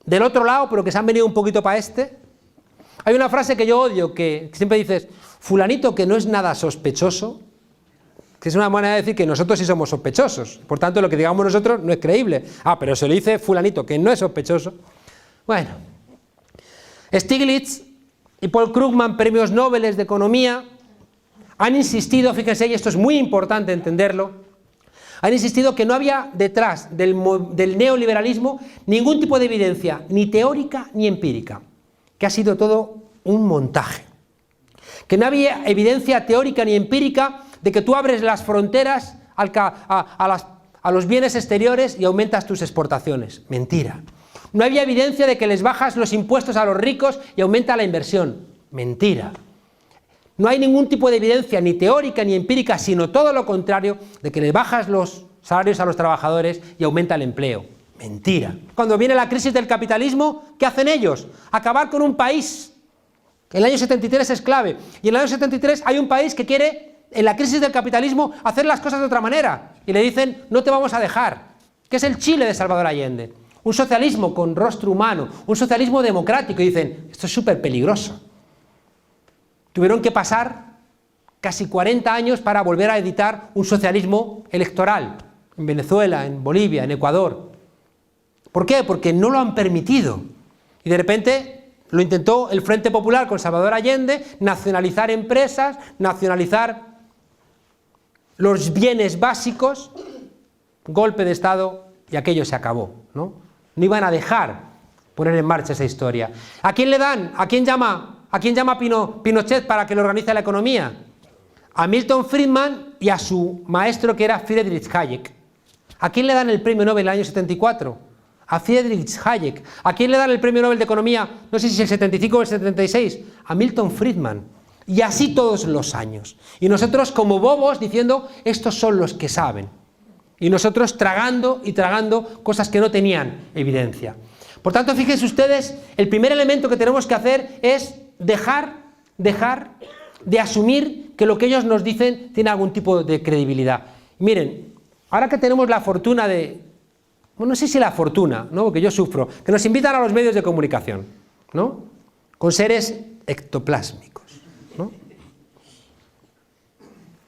del otro lado, pero que se han venido un poquito para este. Hay una frase que yo odio, que siempre dices, fulanito que no es nada sospechoso, que es una manera de decir que nosotros sí somos sospechosos, por tanto lo que digamos nosotros no es creíble. Ah, pero se lo dice fulanito que no es sospechoso. Bueno, Stiglitz y Paul Krugman, premios Nobel de Economía, han insistido, fíjense, y esto es muy importante entenderlo, han insistido que no había detrás del neoliberalismo ningún tipo de evidencia, ni teórica ni empírica, que ha sido todo un montaje. Que no había evidencia teórica ni empírica de que tú abres las fronteras a los bienes exteriores y aumentas tus exportaciones. Mentira. No había evidencia de que les bajas los impuestos a los ricos y aumenta la inversión. Mentira. No hay ningún tipo de evidencia ni teórica ni empírica, sino todo lo contrario, de que les bajas los salarios a los trabajadores y aumenta el empleo. Mentira. Cuando viene la crisis del capitalismo, ¿qué hacen ellos? Acabar con un país. El año 73 es clave. Y en el año 73 hay un país que quiere, en la crisis del capitalismo, hacer las cosas de otra manera. Y le dicen, no te vamos a dejar. Que es el Chile de Salvador Allende. Un socialismo con rostro humano, un socialismo democrático. Y dicen, esto es súper peligroso. Tuvieron que pasar casi 40 años para volver a editar un socialismo electoral. En Venezuela, en Bolivia, en Ecuador. ¿Por qué? Porque no lo han permitido. Y de repente lo intentó el Frente Popular con Salvador Allende, nacionalizar empresas, nacionalizar los bienes básicos, golpe de Estado y aquello se acabó, ¿no? No iban a dejar poner en marcha esa historia. ¿A quién le dan? ¿A quién llama Pinochet para que le organice la economía? A Milton Friedman y a su maestro que era Friedrich Hayek. ¿A quién le dan el premio Nobel en el año 74? A Friedrich Hayek. ¿A quién le dan el premio Nobel de Economía? No sé si el 75 o el 76. A Milton Friedman. Y así todos los años. Y nosotros como bobos diciendo, estos son los que saben. Y nosotros tragando y tragando cosas que no tenían evidencia. Por tanto, fíjense ustedes, el primer elemento que tenemos que hacer es dejar de asumir que lo que ellos nos dicen tiene algún tipo de credibilidad. Miren, ahora que tenemos la fortuna de... Bueno, no sé si la fortuna, ¿no? Porque yo sufro, que nos invitan a los medios de comunicación, ¿no? Con seres ectoplásmicos, ¿no?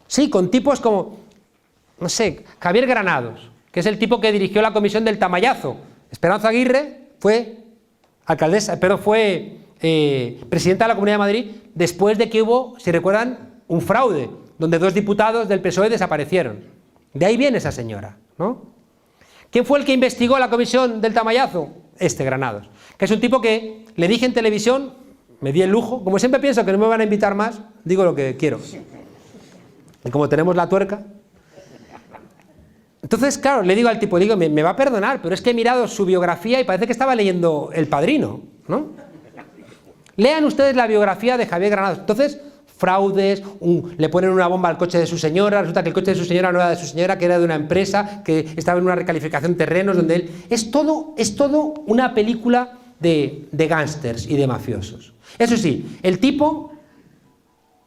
Sí, con tipos como, no sé, Javier Granados, que es el tipo que dirigió la comisión del Tamayazo. Esperanza Aguirre fue alcaldesa, pero fue presidenta de la Comunidad de Madrid después de que hubo, si recuerdan, un fraude, donde 2 diputados del PSOE desaparecieron. De ahí viene esa señora, ¿no? ¿Quién fue el que investigó la comisión del Tamayazo? Granados, que es un tipo que le dije en televisión, me di el lujo, como siempre pienso que no me van a invitar más, digo lo que quiero. Y como tenemos la tuerca... Entonces, claro, le digo al tipo, me va a perdonar, pero es que he mirado su biografía y parece que estaba leyendo El Padrino, ¿no? Lean ustedes la biografía de Javier Granados. Entonces, fraudes, le ponen una bomba al coche de su señora, resulta que el coche de su señora no era de su señora, que era de una empresa, que estaba en una recalificación de terrenos, donde él... Es todo una película de gángsters y de mafiosos. Eso sí, el tipo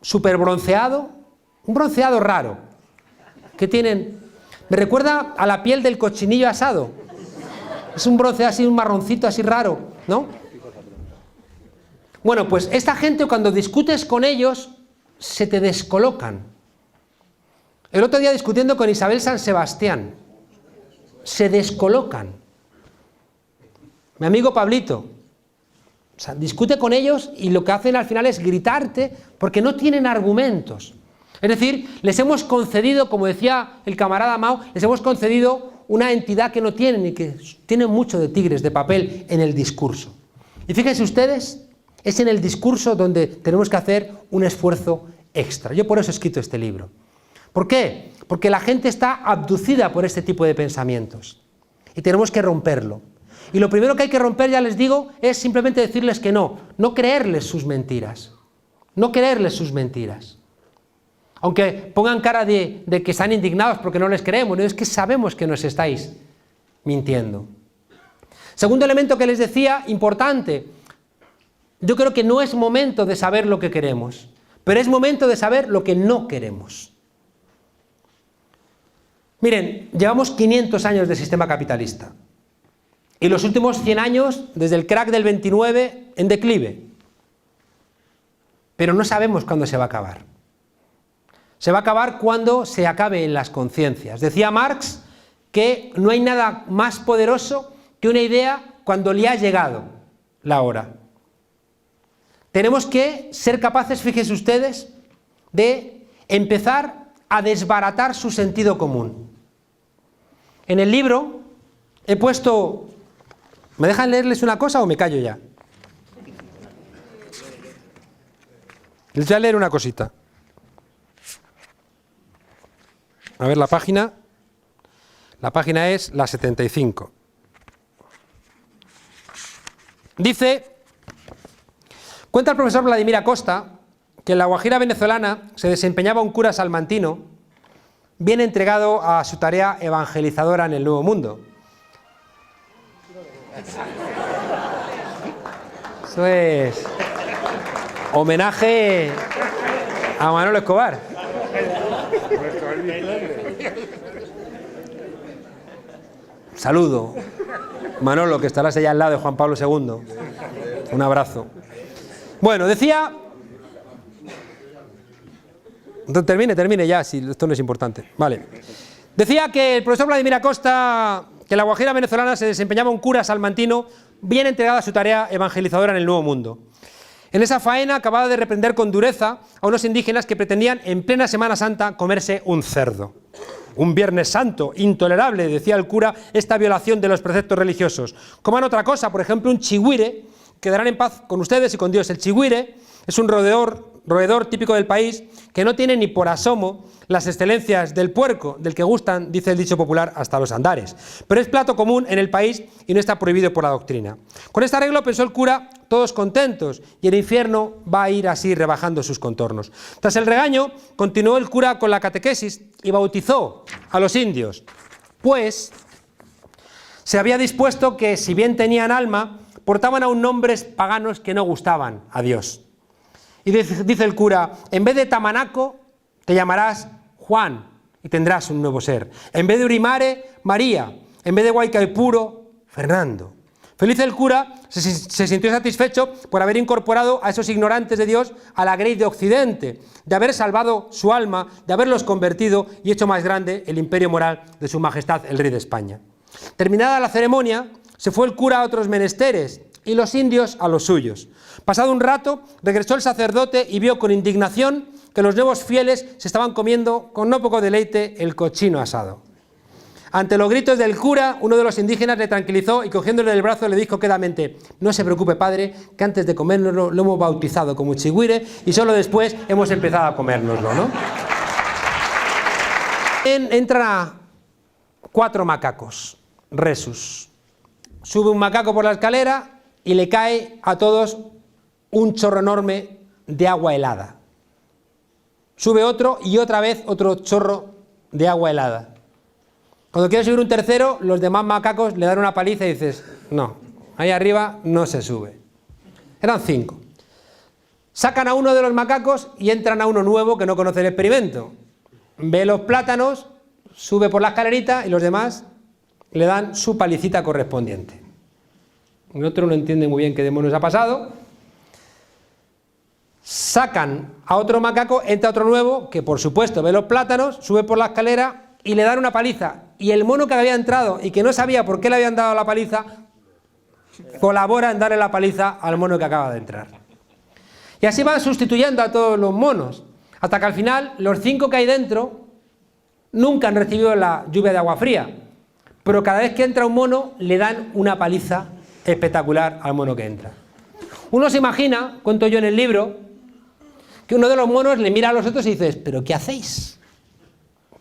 súper bronceado, un bronceado raro, que tienen, me recuerda a la piel del cochinillo asado, es un bronceado así, un marroncito así raro, ¿no? Bueno, pues esta gente cuando discutes con ellos, se te descolocan. El otro día discutiendo con Isabel San Sebastián, se descolocan. Mi amigo Pablito, o sea, discute con ellos y lo que hacen al final es gritarte porque no tienen argumentos. Es decir, les hemos concedido, como decía el camarada Mao, les hemos concedido una entidad que no tienen y que tienen mucho de tigres de papel en el discurso. Y fíjense ustedes, es en el discurso donde tenemos que hacer un esfuerzo extra. Yo por eso he escrito este libro. ¿Por qué? Porque la gente está abducida por este tipo de pensamientos y tenemos que romperlo. Y lo primero que hay que romper, ya les digo, es simplemente decirles que no creerles sus mentiras, no creerles sus mentiras. Aunque pongan cara de que están indignados porque no les creemos, no, es que sabemos que nos estáis mintiendo. Segundo elemento que les decía, importante, yo creo que no es momento de saber lo que queremos, pero es momento de saber lo que no queremos. Miren, llevamos 500 años de sistema capitalista y los últimos 100 años, desde el crack del 29, en declive. Pero no sabemos cuándo se va a acabar. Se va a acabar cuando se acabe en las conciencias. Decía Marx que no hay nada más poderoso que una idea cuando le ha llegado la hora. Tenemos que ser capaces, fíjense ustedes, de empezar a desbaratar su sentido común. En el libro he puesto... ¿Me dejan leerles una cosa o me callo ya? Les voy a leer una cosita. A ver la página. La página es la 75. Dice, cuenta el profesor Vladimir Acosta que en la Guajira venezolana se desempeñaba un cura salmantino bien entregado a su tarea evangelizadora en el Nuevo Mundo. Eso es homenaje a Manolo Escobar. Saludo, Manolo, que estarás allá al lado de Juan Pablo II. Un abrazo. Bueno, decía... Termine ya, si esto no es importante. Vale. Decía que el profesor Vladimir Acosta, que en la Guajira venezolana se desempeñaba un cura salmantino bien entregado a su tarea evangelizadora en el Nuevo Mundo. En esa faena acababa de reprender con dureza a unos indígenas que pretendían en plena Semana Santa comerse un cerdo. Un Viernes Santo, intolerable, decía el cura, esta violación de los preceptos religiosos. Coman otra cosa, por ejemplo, un chigüire, quedarán en paz con ustedes y con Dios. El chigüire es un roedor típico del país que no tiene ni por asomo las excelencias del puerco, del que gustan, dice el dicho popular, hasta los andares. Pero es plato común en el país y no está prohibido por la doctrina. Con este arreglo, pensó el cura, todos contentos, y el infierno va a ir así rebajando sus contornos. Tras el regaño, continuó el cura con la catequesis y bautizó a los indios, pues se había dispuesto que, si bien tenían alma, portaban aún nombres paganos que no gustaban a Dios. Y dice el cura, en vez de Tamanaco, te llamarás Juan y tendrás un nuevo ser. En vez de Urimare, María. En vez de Guaycaipuro, Fernando. Feliz el cura se sintió satisfecho por haber incorporado a esos ignorantes de Dios a la grey de Occidente, de haber salvado su alma, de haberlos convertido y hecho más grande el imperio moral de su majestad el rey de España. Terminada la ceremonia, se fue el cura a otros menesteres y los indios a los suyos. Pasado un rato, regresó el sacerdote y vio con indignación que los nuevos fieles se estaban comiendo con no poco deleite el cochino asado. Ante los gritos del cura, uno de los indígenas le tranquilizó y cogiéndole del brazo le dijo quedamente, no se preocupe padre, que antes de comérnoslo lo hemos bautizado como chigüire y solo después hemos empezado a comérnoslo, ¿no? Entran 4 macacos, resus. Sube un macaco por la escalera y le cae a todos un chorro enorme de agua helada. Sube otro y otra vez otro chorro de agua helada. Cuando quiere subir un tercero, los demás macacos le dan una paliza y dices, no, ahí arriba no se sube. Eran 5. Sacan a uno de los macacos y entran a uno nuevo que no conoce el experimento. Ve los plátanos, sube por la escalerita y los demás le dan su palicita correspondiente. El otro no entiende muy bien qué demonios ha pasado. Sacan a otro macaco, entra otro nuevo, que por supuesto ve los plátanos, sube por la escalera y le dan una paliza. Y el mono que había entrado y que no sabía por qué le habían dado la paliza, colabora en darle la paliza al mono que acaba de entrar. Y así van sustituyendo a todos los monos, hasta que al final los 5 que hay dentro nunca han recibido la lluvia de agua fría, pero cada vez que entra un mono le dan una paliza espectacular al mono que entra. Uno se imagina, cuento yo en el libro, que uno de los monos le mira a los otros y dice: ¿pero qué hacéis?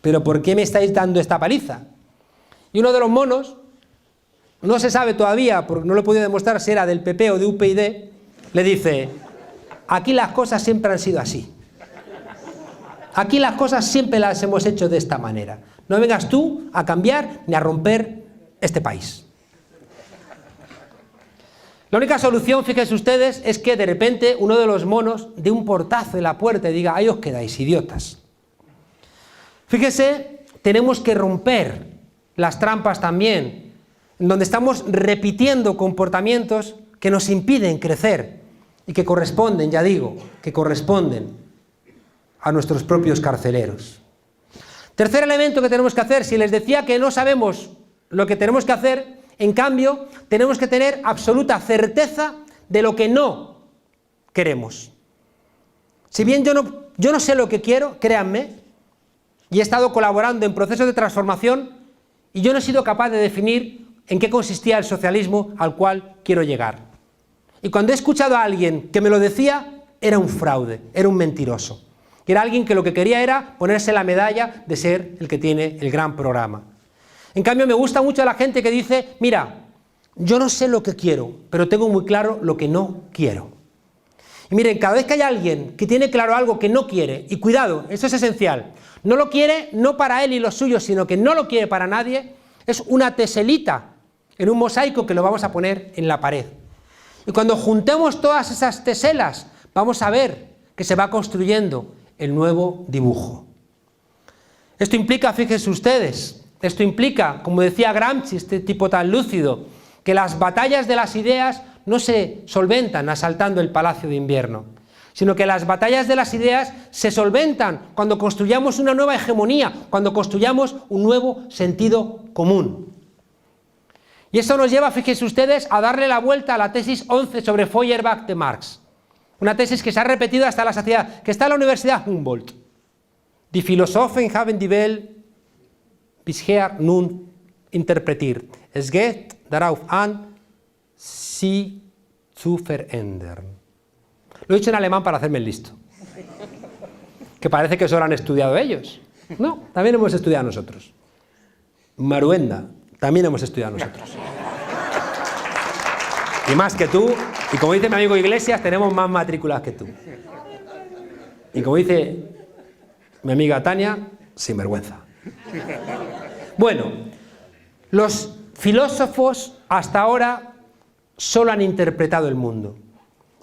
¿Pero por qué me estáis dando esta paliza? Y uno de los monos, no se sabe todavía, porque no lo he podido demostrar si era del PP o de UPyD, le dice: aquí las cosas siempre han sido así. Aquí las cosas siempre las hemos hecho de esta manera. No vengas tú a cambiar ni a romper este país. La única solución, fíjense ustedes, es que de repente uno de los monos dé un portazo en la puerta y diga: ahí os quedáis, idiotas. Fíjese, tenemos que romper las trampas también, en donde estamos repitiendo comportamientos que nos impiden crecer y que corresponden, ya digo, que corresponden a nuestros propios carceleros. Tercer elemento que tenemos que hacer: si les decía que no sabemos lo que tenemos que hacer, en cambio, tenemos que tener absoluta certeza de lo que no queremos. Si bien yo no sé lo que quiero, créanme, y he estado colaborando en procesos de transformación, y yo no he sido capaz de definir en qué consistía el socialismo al cual quiero llegar. Y cuando he escuchado a alguien que me lo decía, era un fraude, era un mentiroso. Y era alguien que lo que quería era ponerse la medalla de ser el que tiene el gran programa. En cambio, me gusta mucho la gente que dice: mira, yo no sé lo que quiero, pero tengo muy claro lo que no quiero. Y miren, cada vez que hay alguien que tiene claro algo que no quiere, y cuidado, eso es esencial, no lo quiere no para él y los suyos, sino que no lo quiere para nadie, es una teselita en un mosaico que lo vamos a poner en la pared. Y cuando juntemos todas esas teselas, vamos a ver que se va construyendo el nuevo dibujo. Esto implica, fíjense ustedes, esto implica, como decía Gramsci, este tipo tan lúcido, que las batallas de las ideas no se solventan asaltando el Palacio de Invierno, sino que las batallas de las ideas se solventan cuando construyamos una nueva hegemonía, cuando construyamos un nuevo sentido común. Y eso nos lleva, fíjense ustedes, a darle la vuelta a la tesis 11 sobre Feuerbach de Marx. Una tesis que se ha repetido hasta la saciedad, que está en la Universidad Humboldt. Die Philosophen haben die Welt bisher nun interpretiert. Es geht darauf an, sie zu verändern. Lo he dicho en alemán para hacerme el listo. Que parece que eso lo han estudiado ellos. No, también hemos estudiado nosotros. Maruenda, también hemos estudiado nosotros. Y más que tú, y como dice mi amigo Iglesias, tenemos más matrículas que tú. Y como dice mi amiga Tania, sin vergüenza. Bueno, los filósofos hasta ahora solo han interpretado el mundo.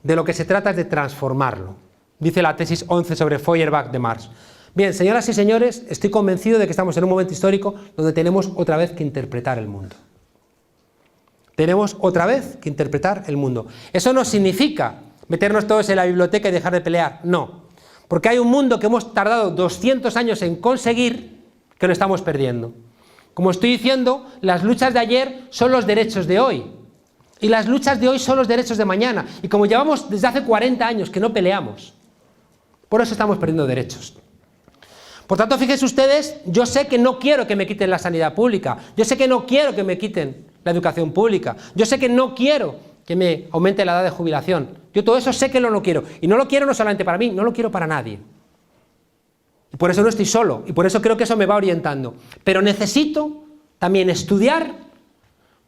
De lo que se trata es de transformarlo. Dice la tesis 11 sobre Feuerbach de Marx. Bien, señoras y señores, estoy convencido de que estamos en un momento histórico donde tenemos otra vez que interpretar el mundo. Tenemos otra vez que interpretar el mundo. Eso no significa meternos todos en la biblioteca y dejar de pelear, no. Porque hay un mundo que hemos tardado 200 años en conseguir que lo estamos perdiendo. Como estoy diciendo, las luchas de ayer son los derechos de hoy. Y las luchas de hoy son los derechos de mañana. Y como llevamos desde hace 40 años que no peleamos, por eso estamos perdiendo derechos. Por tanto, fíjense ustedes, yo sé que no quiero que me quiten la sanidad pública, yo sé que no quiero que me quiten la educación pública, yo sé que no quiero que me aumente la edad de jubilación, yo todo eso sé que no lo quiero, y no lo quiero no solamente para mí, no lo quiero para nadie. Y por eso no estoy solo, y por eso creo que eso me va orientando. Pero necesito también estudiar,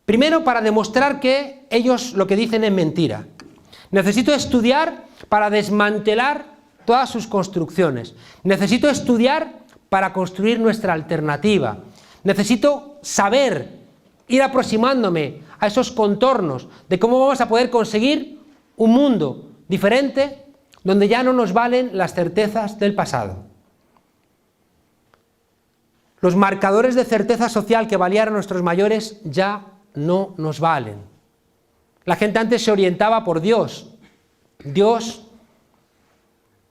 primero para demostrar que ellos lo que dicen es mentira. Necesito estudiar para desmantelar todas sus construcciones. Necesito estudiar para construir nuestra alternativa. Necesito saber, ir aproximándome a esos contornos de cómo vamos a poder conseguir un mundo diferente, donde ya no nos valen las certezas del pasado. Los marcadores de certeza social que valían a nuestros mayores ya no nos valen. La gente antes se orientaba por Dios. Dios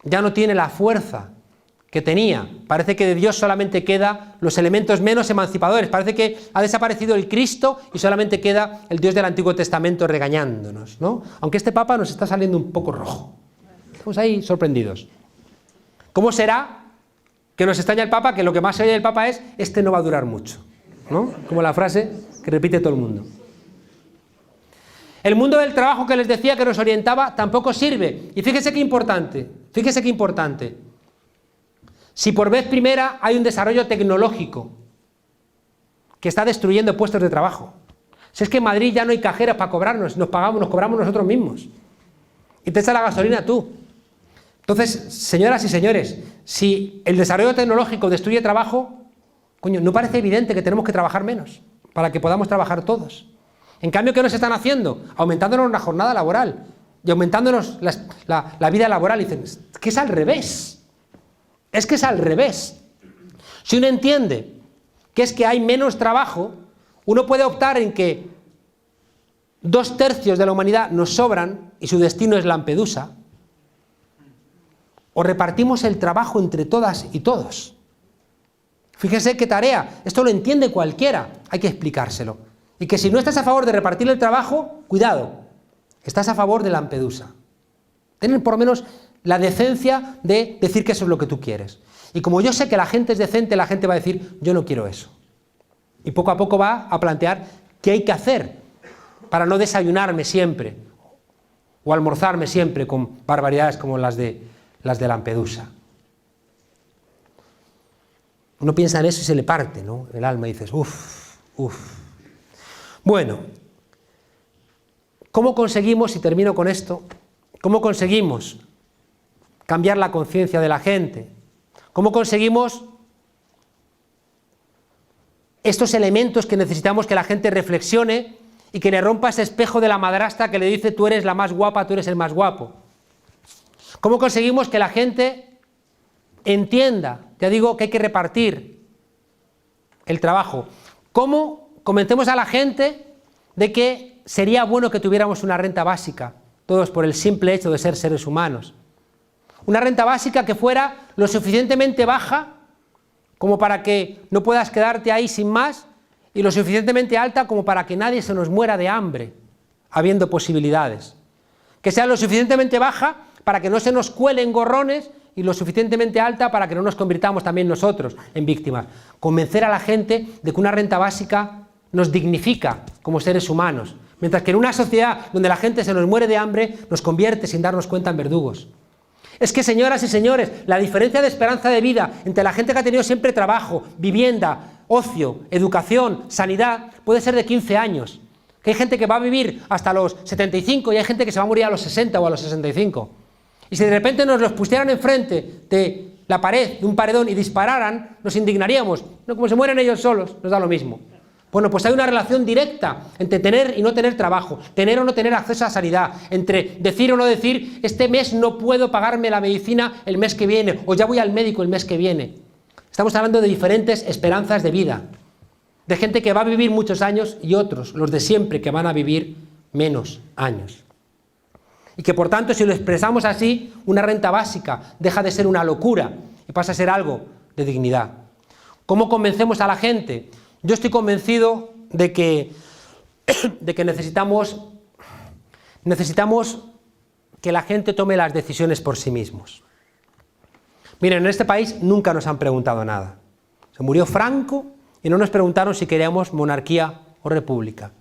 ya no tiene la fuerza que tenía. Parece que de Dios solamente quedan los elementos menos emancipadores. Parece que ha desaparecido el Cristo y solamente queda el Dios del Antiguo Testamento regañándonos, ¿no? Aunque este Papa nos está saliendo un poco rojo. Estamos ahí sorprendidos. ¿Cómo será que nos extraña el Papa? Que lo que más se oye del Papa es: este no va a durar mucho, ¿no? Como la frase que repite todo el mundo. El mundo del trabajo que les decía que nos orientaba tampoco sirve. Y fíjese qué importante, fíjese qué importante. Si por vez primera hay un desarrollo tecnológico que está destruyendo puestos de trabajo. Si es que en Madrid ya no hay cajeras para cobrarnos, nos cobramos nosotros mismos. Y te echa la gasolina tú. Entonces, señoras y señores, si el desarrollo tecnológico destruye trabajo, coño, ¿no parece evidente que tenemos que trabajar menos para que podamos trabajar todos? En cambio, ¿qué nos están haciendo? Aumentándonos la jornada laboral y aumentándonos la vida laboral. Y dicen, es que es al revés. Es que es al revés. Si uno entiende que es que hay menos trabajo, uno puede optar en que 2/3 de la humanidad nos sobran y su destino es Lampedusa, o repartimos el trabajo entre todas y todos. Fíjese qué tarea. Esto lo entiende cualquiera. Hay que explicárselo. Y que si no estás a favor de repartir el trabajo, cuidado, estás a favor de Lampedusa. Tener por lo menos la decencia de decir que eso es lo que tú quieres. Y como yo sé que la gente es decente, la gente va a decir, yo no quiero eso. Y poco a poco va a plantear qué hay que hacer para no desayunarme siempre o almorzarme siempre con barbaridades como las de Lampedusa. Uno piensa en eso y se le parte, ¿no?, el alma, y dices, uff. Bueno, ¿cómo conseguimos, y termino con esto, cómo conseguimos cambiar la conciencia de la gente? ¿Cómo conseguimos estos elementos que necesitamos que la gente reflexione y que le rompa ese espejo de la madrastra que le dice tú eres la más guapa, tú eres el más guapo? ¿Cómo conseguimos que la gente entienda, ya digo, que hay que repartir el trabajo? ¿Cómo convencemos a la gente de que sería bueno que tuviéramos una renta básica, todos por el simple hecho de ser seres humanos? Una renta básica que fuera lo suficientemente baja como para que no puedas quedarte ahí sin más, y lo suficientemente alta como para que nadie se nos muera de hambre, habiendo posibilidades. Que sea lo suficientemente baja para que no se nos cuelen gorrones, y lo suficientemente alta para que no nos convirtamos también nosotros en víctimas. Convencer a la gente de que una renta básica nos dignifica como seres humanos, mientras que en una sociedad donde la gente se nos muere de hambre, nos convierte sin darnos cuenta en verdugos. Es que, señoras y señores, la diferencia de esperanza de vida entre la gente que ha tenido siempre trabajo, vivienda, ocio, educación, sanidad, puede ser de 15 años. Que hay gente que va a vivir hasta los 75 y hay gente que se va a morir a los 60 o a los 65. Y si de repente nos los pusieran enfrente de la pared, de un paredón, y dispararan, nos indignaríamos. No, como se mueren ellos solos, nos da lo mismo. Bueno, pues hay una relación directa entre tener y no tener trabajo, tener o no tener acceso a sanidad, entre decir o no decir, este mes no puedo pagarme la medicina el mes que viene, o ya voy al médico el mes que viene. Estamos hablando de diferentes esperanzas de vida, de gente que va a vivir muchos años y otros, los de siempre, que van a vivir menos años. Y que por tanto, si lo expresamos así, una renta básica deja de ser una locura y pasa a ser algo de dignidad. ¿Cómo convencemos a la gente? Yo estoy convencido de que necesitamos que la gente tome las decisiones por sí mismos. Miren, en este país nunca nos han preguntado nada. Se murió Franco y no nos preguntaron si queríamos monarquía o república.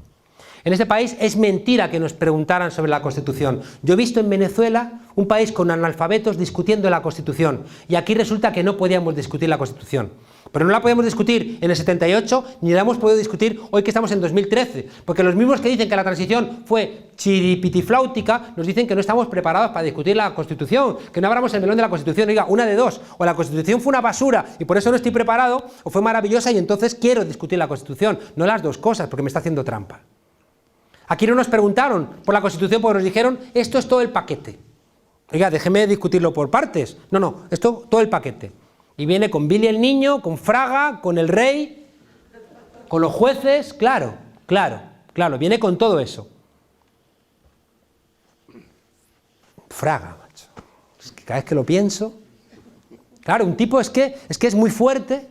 En este país es mentira que nos preguntaran sobre la Constitución. Yo he visto en Venezuela un país con analfabetos discutiendo la Constitución, y aquí resulta que no podíamos discutir la Constitución. Pero no la podíamos discutir en el 78, ni la hemos podido discutir hoy que estamos en 2013, porque los mismos que dicen que la transición fue chiripitifláutica, nos dicen que no estamos preparados para discutir la Constitución, que no abramos el melón de la Constitución. Oiga, una de dos: o la Constitución fue una basura y por eso no estoy preparado, o fue maravillosa y entonces quiero discutir la Constitución. No las dos cosas, porque me está haciendo trampa. Aquí no nos preguntaron por la Constitución porque nos dijeron, esto es todo el paquete. Oiga, déjeme discutirlo por partes. No, no, esto todo el paquete. Y viene con Billy el niño, con Fraga, con el rey, con los jueces, claro, viene con todo eso. Fraga, macho. Es que cada vez que lo pienso... Claro, un tipo es que es muy fuerte.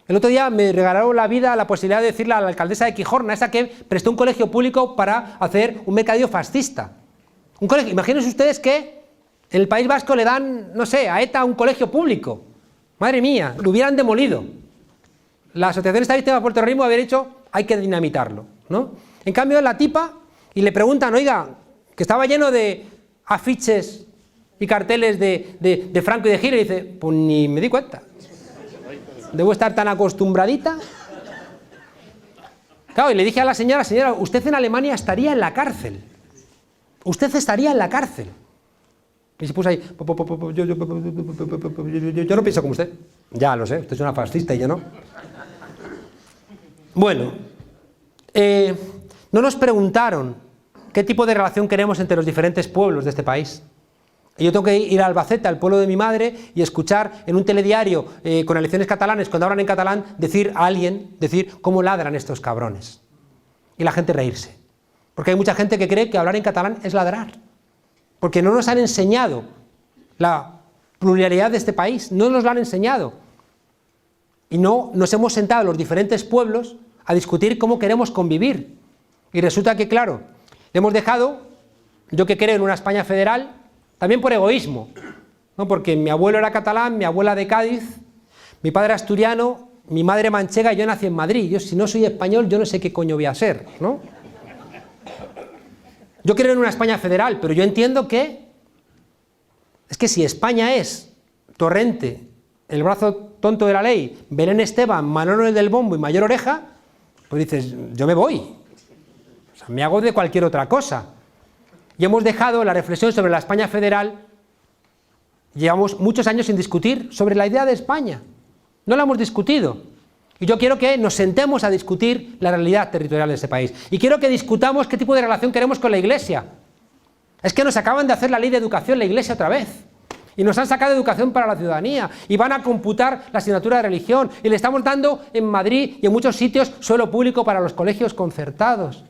El otro día me regalaron la vida la posibilidad de decirle a la alcaldesa de Quijorna, esa que prestó un colegio público para hacer un mercadillo fascista. Un colegio, imagínense ustedes que en el País Vasco le dan, no sé, a ETA un colegio público. Madre mía, lo hubieran demolido. La Asociación Estadística por el Terrorismo había dicho, hay que dinamitarlo, ¿no? En cambio, la tipa, y le preguntan, oiga, que estaba lleno de afiches y carteles de Franco y de Hitler, y dice, pues ni me di cuenta. Debo estar tan acostumbradita. Claro, y le dije a la señora, usted en Alemania estaría en la cárcel. Usted estaría en la cárcel. Y se puso ahí, yo no pienso como usted. Ya lo sé, usted es una fascista y yo no. Bueno, no nos preguntaron qué tipo de relación queremos entre los diferentes pueblos de este país. Y yo tengo que ir a Albacete, al pueblo de mi madre, y escuchar en un telediario con elecciones catalanes, cuando hablan en catalán, decir a alguien, cómo ladran estos cabrones. Y la gente reírse. Porque hay mucha gente que cree que hablar en catalán es ladrar. Porque no nos han enseñado la pluralidad de este país, no nos lo han enseñado. Y no nos hemos sentado los diferentes pueblos a discutir cómo queremos convivir. Y resulta que, claro, hemos dejado, yo que creo en una España federal, también por egoísmo, ¿no? Porque mi abuelo era catalán, mi abuela de Cádiz, mi padre asturiano, mi madre manchega y yo nací en Madrid. Yo, si no soy español, yo no sé qué coño voy a ser, ¿no? Yo creo en una España federal, pero yo entiendo que es que si España es Torrente, el brazo tonto de la ley, Belén Esteban, Manolo el del Bombo y Mayor Oreja, pues dices, yo me voy. O sea, me hago de cualquier otra cosa. Y hemos dejado la reflexión sobre la España federal, llevamos muchos años sin discutir sobre la idea de España. No la hemos discutido. Y yo quiero que nos sentemos a discutir la realidad territorial de este país. Y quiero que discutamos qué tipo de relación queremos con la Iglesia. Es que nos acaban de hacer la ley de educación, la Iglesia otra vez. Y nos han sacado educación para la ciudadanía. Y van a computar la asignatura de religión. Y le estamos dando en Madrid y en muchos sitios suelo público para los colegios concertados.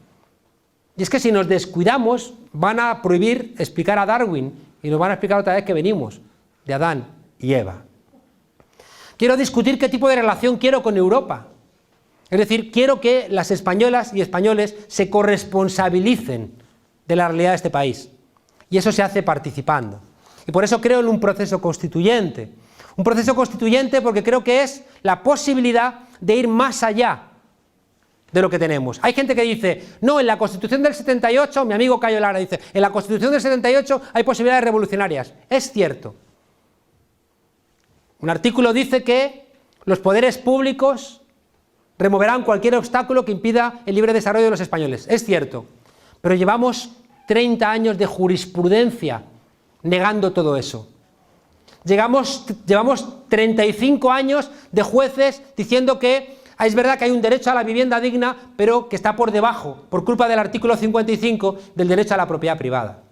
Y es que si nos descuidamos, van a prohibir explicar a Darwin, y nos van a explicar otra vez que venimos de Adán y Eva. Quiero discutir qué tipo de relación quiero con Europa. Es decir, quiero que las españolas y españoles se corresponsabilicen de la realidad de este país. Y eso se hace participando. Y por eso creo en un proceso constituyente. Un proceso constituyente porque creo que es la posibilidad de ir más allá de lo que tenemos. Hay gente que dice, no, en la Constitución del 78, mi amigo Cayo Lara dice, en la Constitución del 78 hay posibilidades revolucionarias. Es cierto. Un artículo dice que los poderes públicos removerán cualquier obstáculo que impida el libre desarrollo de los españoles. Es cierto. Pero llevamos 30 años de jurisprudencia negando todo eso. Llevamos 35 años de jueces diciendo que es verdad que hay un derecho a la vivienda digna, pero que está por debajo, por culpa del artículo 55 del derecho a la propiedad privada.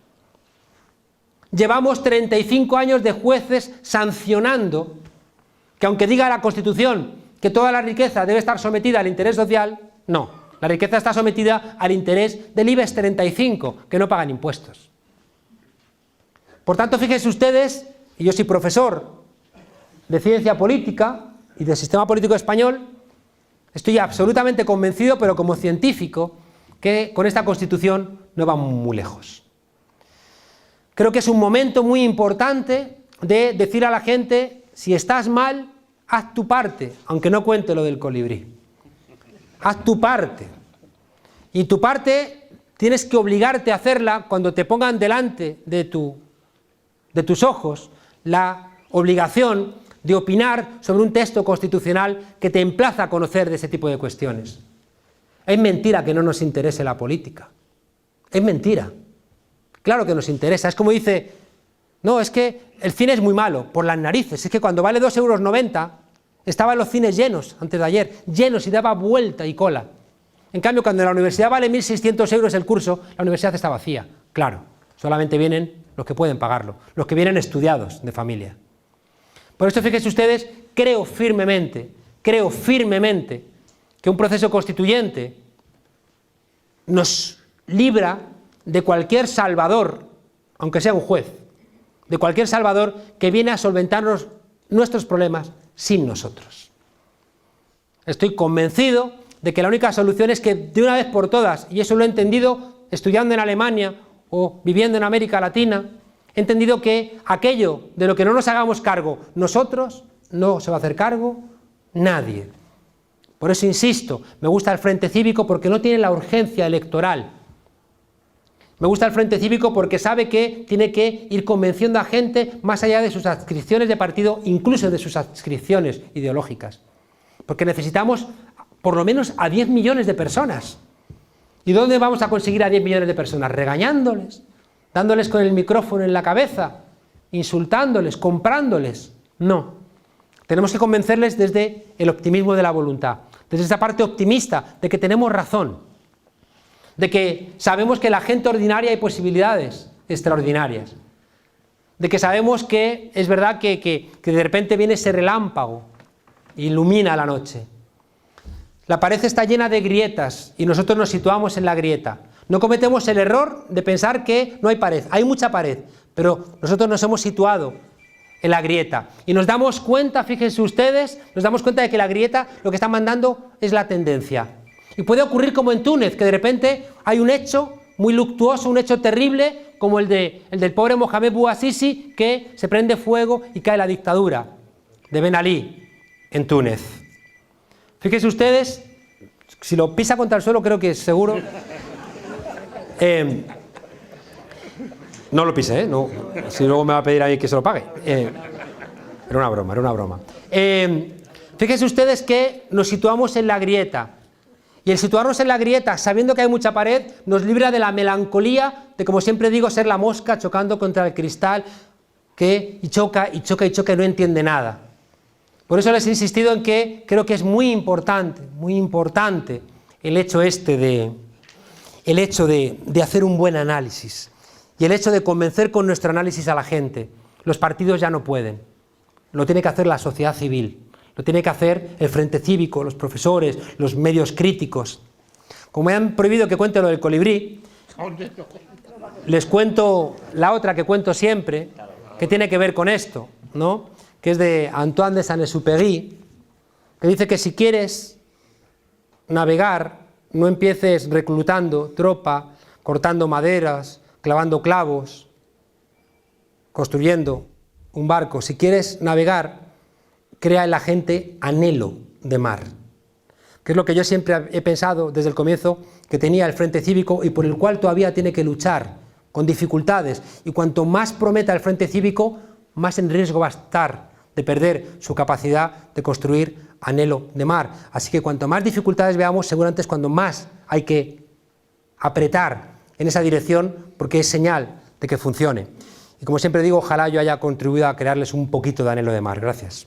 Llevamos 35 años de jueces sancionando que aunque diga la Constitución que toda la riqueza debe estar sometida al interés social, no, la riqueza está sometida al interés del IBEX 35, que no pagan impuestos. Por tanto, fíjense ustedes, y yo soy profesor de ciencia política y del sistema político español, estoy absolutamente convencido, pero como científico, que con esta Constitución no vamos muy lejos. Creo que es un momento muy importante de decir a la gente, si estás mal, haz tu parte, aunque no cuente lo del colibrí. Haz tu parte. Y tu parte tienes que obligarte a hacerla cuando te pongan delante de tus ojos la obligación de opinar sobre un texto constitucional que te emplaza a conocer de ese tipo de cuestiones. Es mentira que no nos interese la política. Es mentira. Claro que nos interesa. Es como dice, no, es que el cine es muy malo, por las narices. Es que cuando vale 2,90 €, estaban los cines llenos, antes de ayer, llenos y daba vuelta y cola. En cambio, cuando en la universidad vale 1.600 € el curso, la universidad está vacía. Claro, solamente vienen los que pueden pagarlo, los que vienen estudiados de familia. Por esto, fíjense ustedes, creo firmemente que un proceso constituyente nos libra de cualquier salvador, aunque sea un juez, de cualquier salvador que viene a solventarnos nuestros problemas sin nosotros. Estoy convencido de que la única solución es que de una vez por todas, y eso lo he entendido estudiando en Alemania o viviendo en América Latina, he entendido que aquello de lo que no nos hagamos cargo nosotros, no se va a hacer cargo nadie. Por eso insisto, me gusta el Frente Cívico porque no tiene la urgencia electoral. Me gusta el Frente Cívico porque sabe que tiene que ir convenciendo a gente más allá de sus adscripciones de partido, incluso de sus adscripciones ideológicas. Porque necesitamos por lo menos a 10 millones de personas. ¿Y dónde vamos a conseguir a 10 millones de personas? Regañándoles, dándoles con el micrófono en la cabeza, insultándoles, comprándoles. No. Tenemos que convencerles desde el optimismo de la voluntad, desde esa parte optimista de que tenemos razón, de que sabemos que en la gente ordinaria hay posibilidades extraordinarias, de que sabemos que es verdad que de repente viene ese relámpago e ilumina la noche. La pared está llena de grietas y nosotros nos situamos en la grieta. No cometemos el error de pensar que no hay pared, hay mucha pared, pero nosotros nos hemos situado en la grieta y nos damos cuenta, fíjense ustedes, nos damos cuenta de que la grieta lo que está mandando es la tendencia. Y puede ocurrir como en Túnez, que de repente hay un hecho muy luctuoso, un hecho terrible, como el del pobre Mohamed Bouazizi, que se prende fuego y cae la dictadura de Ben Ali en Túnez. Fíjense ustedes, si lo pisa contra el suelo creo que es seguro. No lo pise, no, si luego me va a pedir a mí que se lo pague. Era una broma. Fíjense ustedes que nos situamos en la grieta. Y el situarnos en la grieta, sabiendo que hay mucha pared, nos libra de la melancolía de, como siempre digo, ser la mosca chocando contra el cristal y choca y no entiende nada. Por eso les he insistido en que creo que es muy importante el hecho de hacer un buen análisis y el hecho de convencer con nuestro análisis a la gente. Los partidos ya no pueden, lo tiene que hacer la sociedad civil, lo tiene que hacer el Frente Cívico, los profesores, los medios críticos. Como me han prohibido que cuente lo del colibrí, les cuento la otra que cuento siempre, que tiene que ver con esto, ¿no? Que es de Antoine de Saint-Exupéry, que dice que si quieres navegar, no empieces reclutando tropa, cortando maderas, clavando clavos, construyendo un barco. Si quieres navegar, crea en la gente anhelo de mar, que es lo que yo siempre he pensado desde el comienzo que tenía el Frente Cívico y por el cual todavía tiene que luchar con dificultades. Y cuanto más prometa el Frente Cívico, más en riesgo va a estar de perder su capacidad de construir anhelo de mar. Así que cuanto más dificultades veamos, seguramente es cuando más hay que apretar en esa dirección, porque es señal de que funcione. Y como siempre digo, ojalá yo haya contribuido a crearles un poquito de anhelo de mar. Gracias.